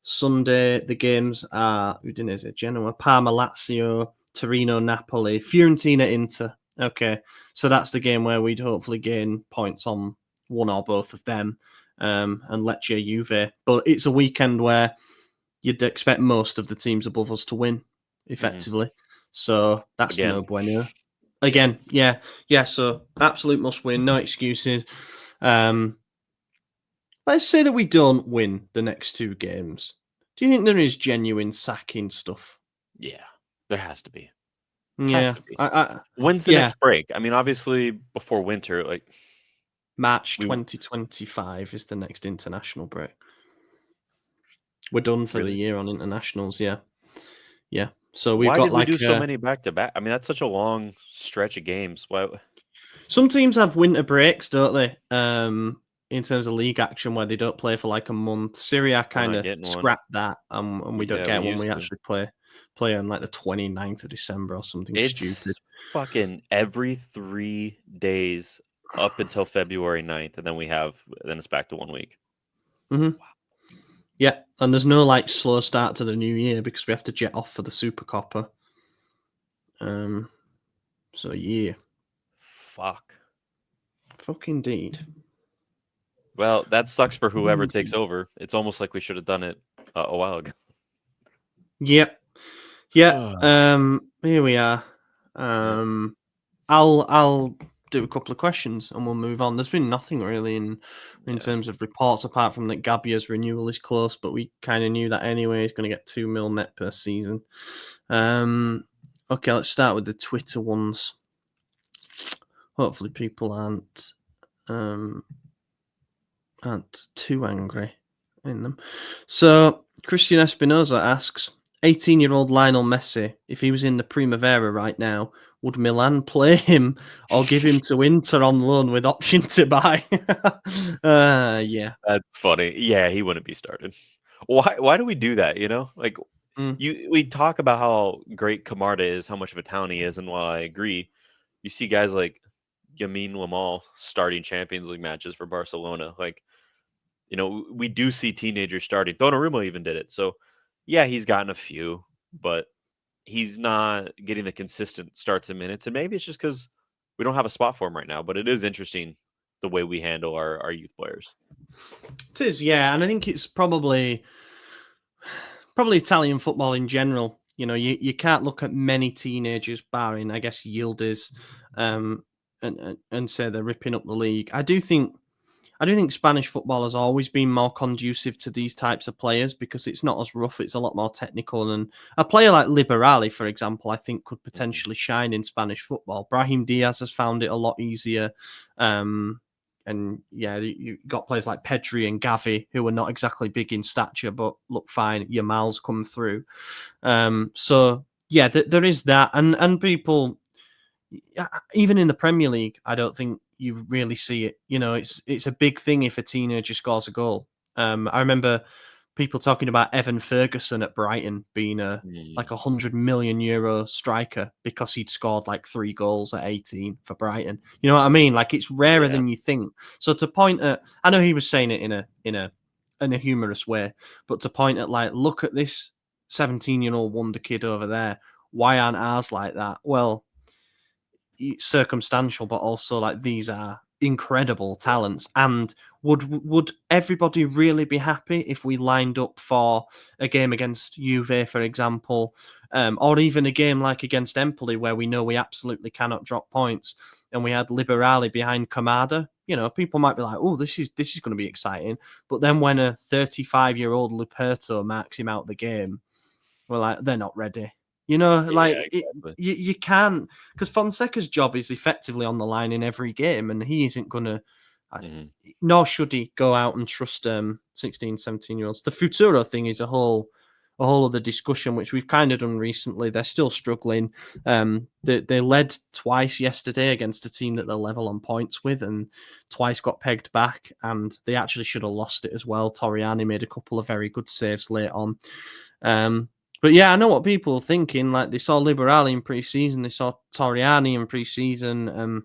Sunday, the games are Udinese, Genoa, Parma, Lazio, Torino, Napoli, Fiorentina, Inter. Okay, so that's the game where we'd hopefully gain points on one or both of them, and Lecce, Juve. But it's a weekend where you'd expect most of the teams above us to win, effectively. So that's no bueno. Again, yeah. So absolute must win, no excuses. Let's say that we don't win the next two games. Do you think there is genuine sacking stuff? Yeah, there has to be. Yeah. Has to be. When's the next break? I mean, obviously before winter, like March 2025 is the next international break. We're done for the year on internationals. Yeah. So we've got we do so many back to back? I mean, that's such a long stretch of games. Why? Some teams have winter breaks, don't they? In terms of league action, where they don't play for like a month. Syria kind of scrapped that, and we don't get when we actually play on like the 29th of December or something stupid. Fucking every 3 days up until February 9th, and then it's back to 1 week. Wow. Yeah, and there's no like slow start to the new year because we have to jet off for the Super Coppa. So yeah. Fuck indeed. Well, that sucks for whoever takes over. It's almost like we should have done it a while ago. Yep. Yeah. Here we are. I'll do a couple of questions and we'll move on. There's been nothing really in terms of reports apart from that Gabia's renewal is close, but we kind of knew that anyway. He's going to get 2 mil net per season. Okay, let's start with the Twitter ones. Hopefully people aren't too angry in them. So Christian Espinoza asks, 18-year-old Lionel Messi, if he was in the Primavera right now, would Milan play him or give him to Inter on loan with option to buy? Yeah. That's funny. Yeah, he wouldn't be started. Why do we do that, Like we talk about how great Camarda is, how much of a talent he is, and while I agree, you see guys like Yamin Lamal starting Champions League matches for Barcelona. Like, we do see teenagers starting. Donnarumma even did it. So, yeah, he's gotten a few, but he's not getting the consistent starts and minutes. And maybe it's just because we don't have a spot for him right now. But it is interesting the way we handle our youth players. It is, yeah. And I think it's probably Italian football in general. You can't look at many teenagers, barring, I guess, Yildiz, and say they're ripping up the league. I do think Spanish football has always been more conducive to these types of players because it's not as rough. It's a lot more technical. And a player like Liberali, for example, I think could potentially shine in Spanish football. Brahim Diaz has found it a lot easier. And yeah, you got players like Pedri and Gavi who are not exactly big in stature, but look fine. Yamal's come through. So yeah, there is that, and people, even in the Premier League, I don't think you really see it. You know, it's a big thing if a teenager scores a goal. I remember people talking about Evan Ferguson at Brighton being like €100 million striker because he'd scored like 3 goals at 18 for Brighton. You know what I mean? Like, it's rarer than you think. So to point at, I know he was saying it in a humorous way, but to point at, like, look at this 17-year-old wonder kid over there. Why aren't ours like that? Well, circumstantial, but also, like, these are incredible talents. And would everybody really be happy if we lined up for a game against Juve, for example, or even a game like against Empoli, where we know we absolutely cannot drop points, and we had Liberali behind Kamada? You know, people might be like, "Oh, this is going to be exciting," but then when a 35-year-old Luperto marks him out the game, we're like, they're not ready. You know, like, exactly. you can't, because Fonseca's job is effectively on the line in every game, and he isn't going to, nor should he go out and trust 16, 17-year-olds. The Futuro thing is a whole other discussion, which we've kind of done recently. They're still struggling. They led twice yesterday against a team that they're level on points with, and twice got pegged back, and they actually should have lost it as well. Torriani made a couple of very good saves late on. But yeah, I know what people are thinking. Like, they saw Liberali in pre-season, they saw Torriani in pre-season,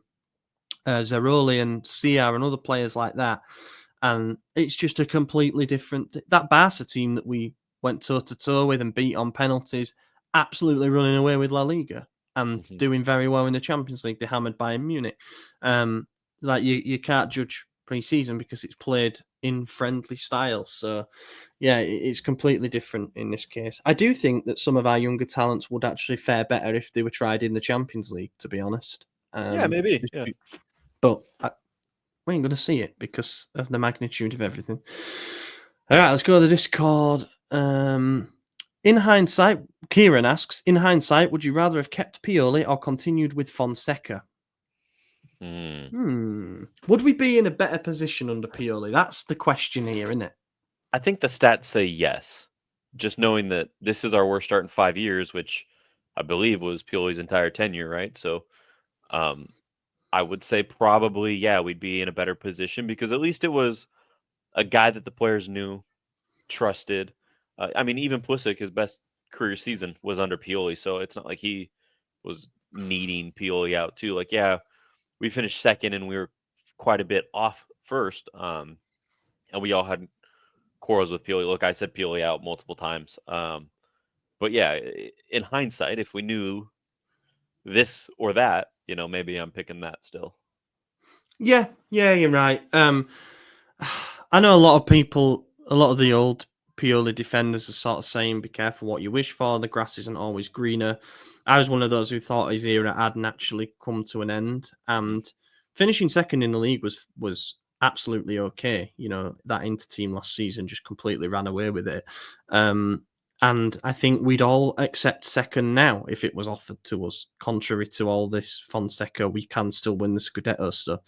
Zeroli and Cia and other players like that, and it's just a completely different. That Barca team that we went toe-to-toe with and beat on penalties, absolutely running away with La Liga and doing very well in the Champions League. They hammered Bayern Munich. Like, you can't judge pre-season because it's played in friendly style. So yeah, it's completely different in this case. I do think that some of our younger talents would actually fare better if they were tried in the Champions League, to be honest. Yeah, maybe. Yeah. But we ain't going to see it because of the magnitude of everything. All right, let's go to the Discord. In hindsight, Kieran asks, in hindsight, would you rather have kept Pioli or continued with Fonseca? Would we be in a better position under Pioli? That's the question here, isn't it? I think the stats say yes. Just knowing that this is our worst start in 5 years, which I believe was Pioli's entire tenure, right? So I would say probably, yeah, we'd be in a better position because at least it was a guy that the players knew, trusted. I mean, even Pulisic, his best career season was under Pioli, so it's not like he was needing Pioli out too. Like, yeah, we finished second and we were quite a bit off first, and we all had quarrels with Pioli. Look, I said Pioli out multiple times, but yeah, in hindsight, if we knew this or that, you know, maybe I'm picking that still. Yeah, you're right. I know a lot of people, a lot of the old Pioli defenders are sort of saying, be careful what you wish for. The grass isn't always greener. I was one of those who thought his era had naturally come to an end, and finishing second in the league was absolutely okay. You know, that Inter team last season just completely ran away with it. And I think we'd all accept second now if it was offered to us, contrary to all this Fonseca, we can still win the Scudetto stuff.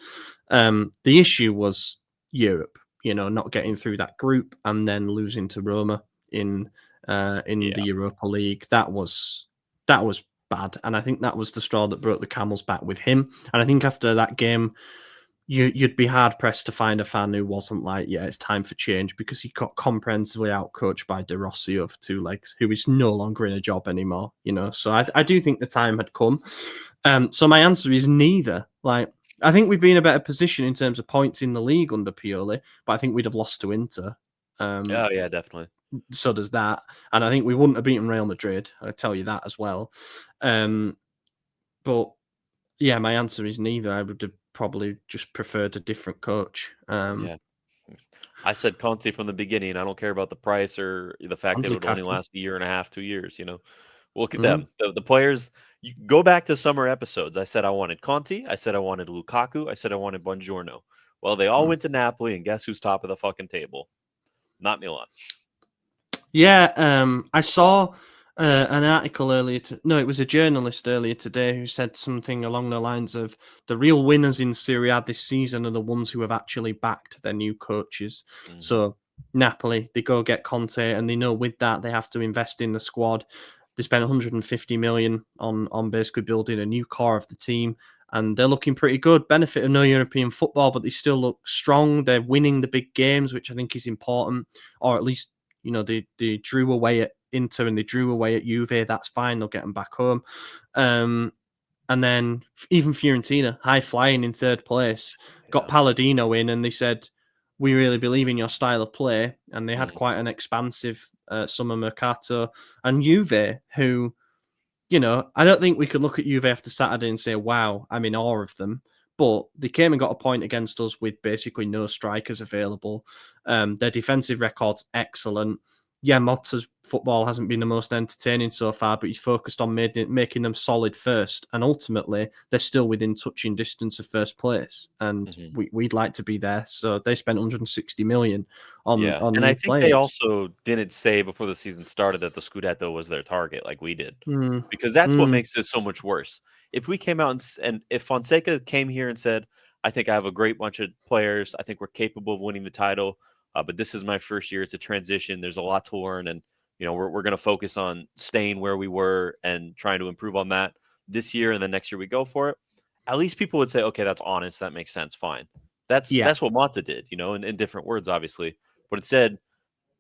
The issue was Europe, you know, not getting through that group and then losing to Roma in the Europa League. That was bad. And I think that was the straw that broke the camel's back with him. And I think after that game, you'd be hard pressed to find a fan who wasn't like, yeah, it's time for change, because he got comprehensively outcoached by De Rossi over 2 legs, who is no longer in a job anymore, you know. So I do think the time had come. So my answer is neither. Like, I think we'd be in a better position in terms of points in the league under Pioli, but I think we'd have lost to Inter. Oh yeah, definitely. So does that, and I think we wouldn't have beaten Real Madrid. I tell you that as well. But yeah, my answer is neither. I would have probably just preferred a different coach. Yeah. I said Conte from the beginning. I don't care about the price or the fact that it would only last a year and a half, 2 years. You know, look at them. The players. You go back to summer episodes. I said I wanted Conte. I said I wanted Lukaku. I said I wanted Buongiorno. Well, they all went to Napoli, and guess who's top of the fucking table? Not Milan. Yeah, I saw an article earlier. No, it was a journalist earlier today who said something along the lines of the real winners in Serie A this season are the ones who have actually backed their new coaches. So Napoli, they go get Conte, and they know with that they have to invest in the squad. They spent 150 million on basically building a new core of the team, and they're looking pretty good. Benefit of no European football, but they still look strong. They're winning the big games, which I think is important, or at least they drew away at Inter and they drew away at Juve. That's fine. They'll get them back home. And then even Fiorentina, high flying in third place, got Palladino in, and they said, "We really believe in your style of play." And they had quite an expansive summer mercato. And Juve, who, I don't think we could look at Juve after Saturday and say, "Wow, I'm in awe of them." But they came and got a point against us with basically no strikers available. Their defensive record's excellent. Yeah, Motta's football hasn't been the most entertaining so far, but he's focused on making them solid first. And ultimately, they're still within touching distance of first place. And we'd like to be there. So they spent 160 million on and I new think they players. also didn't say before the season started that the Scudetto was their target like we did, Mm, because that's what makes it so much worse. If we came out and if Fonseca came here and said, "I think I have a great bunch of players. I think we're capable of winning the title, but this is my first year. It's a transition. There's a lot to learn, and we're going to focus on staying where we were and trying to improve on that this year, and then next year we go for it." At least people would say, "Okay, that's honest. That makes sense. Fine." That's what Mata did, in different words, obviously. But instead,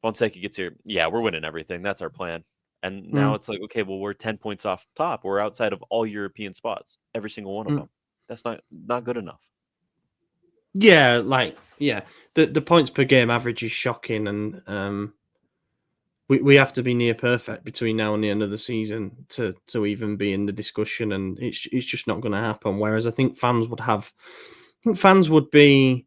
Fonseca gets here. Yeah, we're winning everything. That's our plan. And now mm, it's like, okay, well, we're 10 points off top. We're outside of all European spots, every single one of mm. them. That's not good enough. Yeah, the points per game average is shocking, and we have to be near perfect between now and the end of the season to even be in the discussion, and it's just not going to happen. Whereas I think fans would be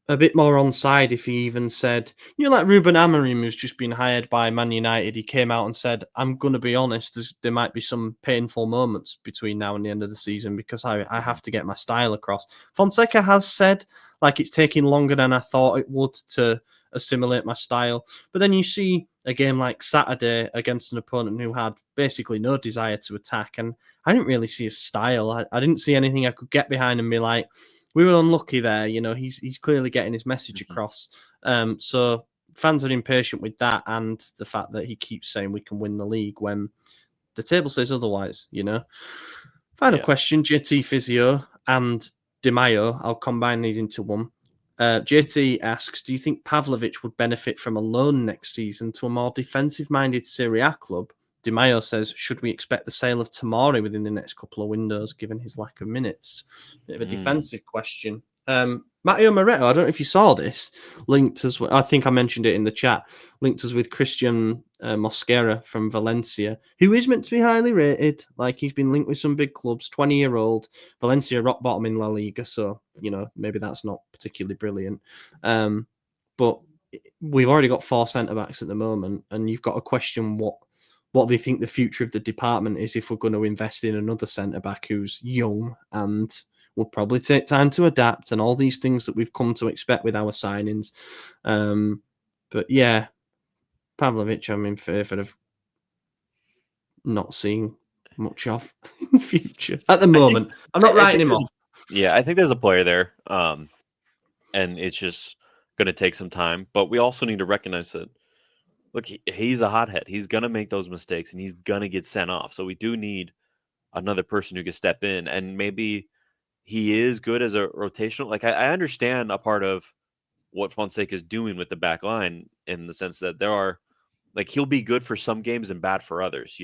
a bit more on side if he even said, like Ruben Amorim, who's just been hired by Man United. He came out and said, "I'm going to be honest, there might be some painful moments between now and the end of the season because I have to get my style across." Fonseca has said, like, it's taking longer than I thought it would to assimilate my style. But then you see a game like Saturday against an opponent who had basically no desire to attack, and I didn't really see a style. I didn't see anything I could get behind and be like, we were unlucky there. He's clearly getting his message across. So fans are impatient with that, and the fact that he keeps saying we can win the league when the table says otherwise. Final question: JT Physio and Di Maio. I'll combine these into one. JT asks, do you think Pavlovic would benefit from a loan next season to a more defensive-minded Serie A club? Di Maio says, should we expect the sale of Tomori within the next couple of windows, given his lack of minutes? Bit of a defensive question. Matteo Moretto, I don't know if you saw this, linked us. I think I mentioned it in the chat. Linked us with Christian Mosquera from Valencia, who is meant to be highly rated. Like, he's been linked with some big clubs. 20-year-old Valencia, rock bottom in La Liga. So maybe that's not particularly brilliant. But we've already got 4 centre backs at the moment, and you've got to question what they think the future of the department is if we're going to invest in another centre back who's young and will probably take time to adapt, and all these things that we've come to expect with our signings. But yeah, Pavlovic, I'm in favour of not seeing much of in the future. At the moment, I'm not writing him off. I think there's a player there, and it's just going to take some time. But we also need to recognize that, look, he's a hothead. He's going to make those mistakes, and he's going to get sent off. So we do need another person who can step in, and maybe he is good as a rotational. Like, I understand a part of what Fonseca is doing with the back line in the sense that there are, like, he'll be good for some games and bad for others,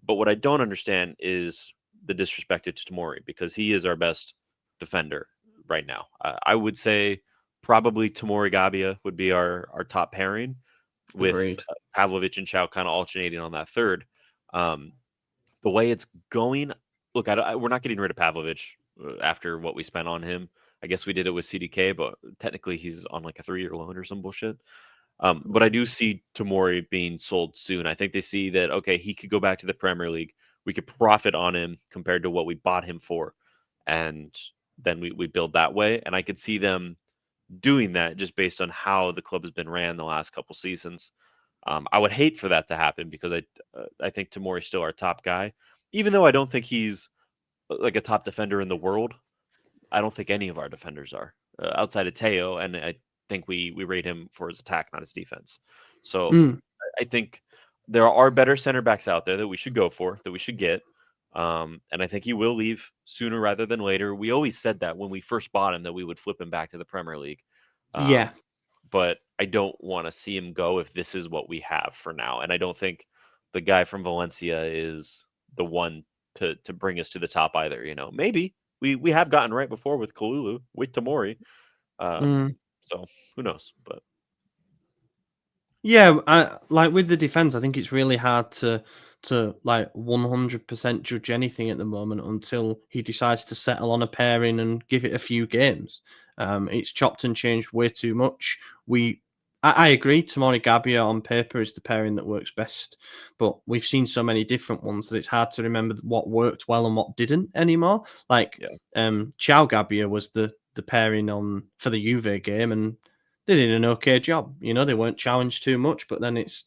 But what I don't understand is the disrespect to Tomori, because he is our best defender right now. I would say probably Tomori Gabia would be our top pairing, with Agreed. Pavlovic and Chow kind of alternating on that third. The way it's going, look, we're not getting rid of Pavlovic after what we spent on him. I guess we did it with CDK, but technically he's on like a 3-year loan or some bullshit. But I do see Tomori being sold soon. I think they see that, okay, he could go back to the Premier League. We could profit on him compared to what we bought him for. And then we build that way. And I could see them doing that just based on how the club has been ran the last couple seasons. I would hate for that to happen because I think Tomori's still our top guy, even though I don't think he's like a top defender in the world. I don't think any of our defenders are outside of Teo, and I think we rate him for his attack, not his defense. So I think there are better center backs out there that we should go for, that we should get. And I think he will leave sooner rather than later. We always said that when we first bought him, that we would flip him back to the Premier League. Yeah. But I don't want to see him go if this is what we have for now. And I don't think the guy from Valencia is the one to bring us to the top either. You know, maybe we have gotten right before with Kalulu, with Tomori. So who knows? But yeah, like with the defense, I think it's really hard to like 100% judge anything at the moment until he decides to settle on a pairing and give it a few games. It's chopped and changed way too much. I agree. Tomori Gabbia on paper is the pairing that works best, but we've seen so many different ones that it's hard to remember what worked well and what didn't anymore. Like Chao Gabbia was the pairing on for the Juve game, and they did an okay job. You know, they weren't challenged too much, but then it's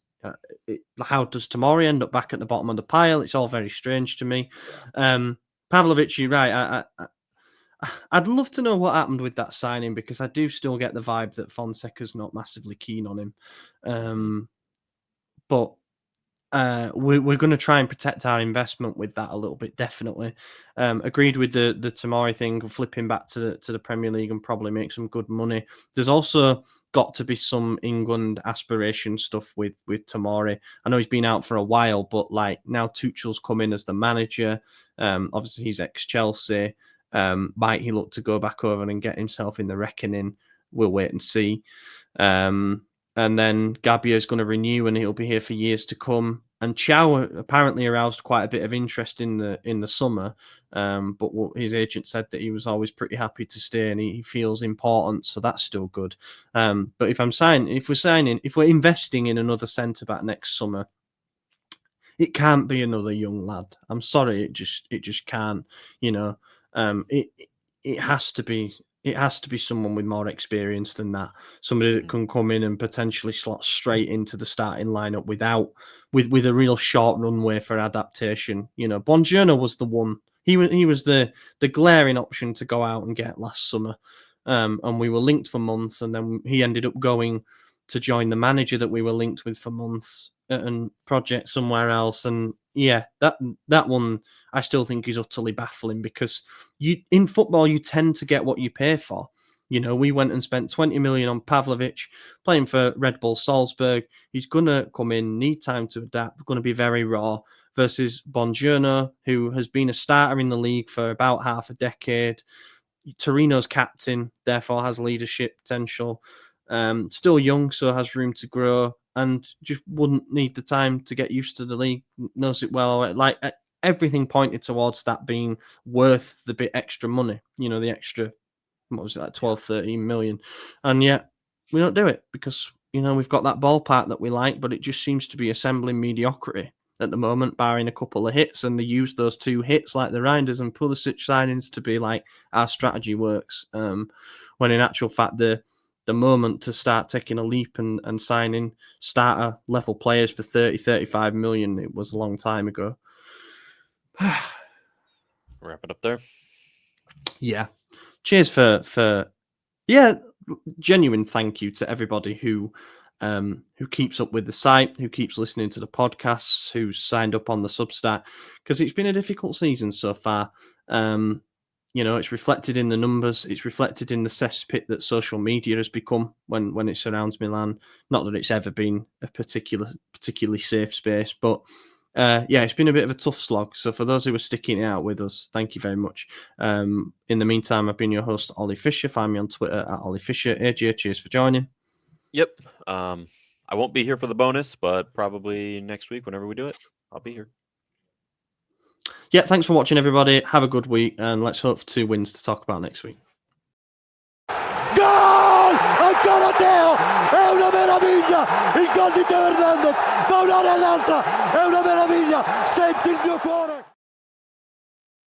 how does Tomori end up back at the bottom of the pile? It's all very strange to me. Pavlovic, you're right. I'd love to know what happened with that signing because I do still get the vibe that Fonseca's not massively keen on him. But we're going to try and protect our investment with that a little bit, definitely. Agreed with the Tomori thing, flipping back to the Premier League and probably make some good money. There's also got to be some England aspiration stuff with Tomori. I know he's been out for a while, but like now Tuchel's come in as the manager. Obviously, he's ex-Chelsea. Might he look to go back over and get himself in the reckoning? We'll wait and see. And then Gabbia is going to renew, and he'll be here for years to come. And Chao apparently aroused quite a bit of interest in the summer, but his agent said that he was always pretty happy to stay, and he feels important, so that's still good. But if we're investing in another centre back next summer, it can't be another young lad. I'm sorry, it just can't. You know, it has to be. It has to be someone with more experience than that. Somebody that can come in and potentially slot straight into the starting lineup with a real short runway for adaptation. You know, Bongiorno was the one. He was the glaring option to go out and get last summer, and we were linked for months, and then he ended up going to join the manager that we were linked with for months and project somewhere else. And yeah, that one I still think is utterly baffling because in football you tend to get what you pay for. You know, we went and spent 20 million on Pavlovic playing for Red Bull Salzburg. He's gonna come in, need time to adapt, going to be very raw. Versus Bongiorno, who has been a starter in the league for about half a decade. Torino's captain, therefore has leadership potential. Still young, so has room to grow, and just wouldn't need the time to get used to the league. Knows it well. Like everything pointed towards that being worth the bit extra money. You know, the extra, what was it, like 12, 13 million. And yet we don't do it because, you know, we've got that ballpark that we like, but it just seems to be assembling mediocrity at the moment, barring a couple of hits. And they use those 2 hits like the Reinders and Pulisic signings to be like, our strategy works. When in actual fact, the moment to start taking a leap and signing starter level players for 30, 35 million, it was a long time ago. Wrap it up there. Yeah. Cheers for genuine thank you to everybody who keeps up with the site, who keeps listening to the podcasts, who's signed up on the Substack, because it's been a difficult season so far. You know, it's reflected in the numbers. It's reflected in the cesspit that social media has become when it surrounds Milan. Not that it's ever been a particularly safe space, but it's been a bit of a tough slog. So for those who are sticking it out with us, thank you very much. In the meantime, I've been your host, Ollie Fisher. Find me on Twitter at Ollie Fisher. AJ, cheers for joining. Yep. I won't be here for the bonus, but probably next week, whenever we do it, I'll be here. Yeah, thanks for watching, everybody. Have a good week, and let's hope for 2 wins to talk about next week. Gol! Ancora Teo! È una meraviglia! Il gol di Teo Hernandez da un'area all'altra! È una meraviglia! Senti il mio cuore!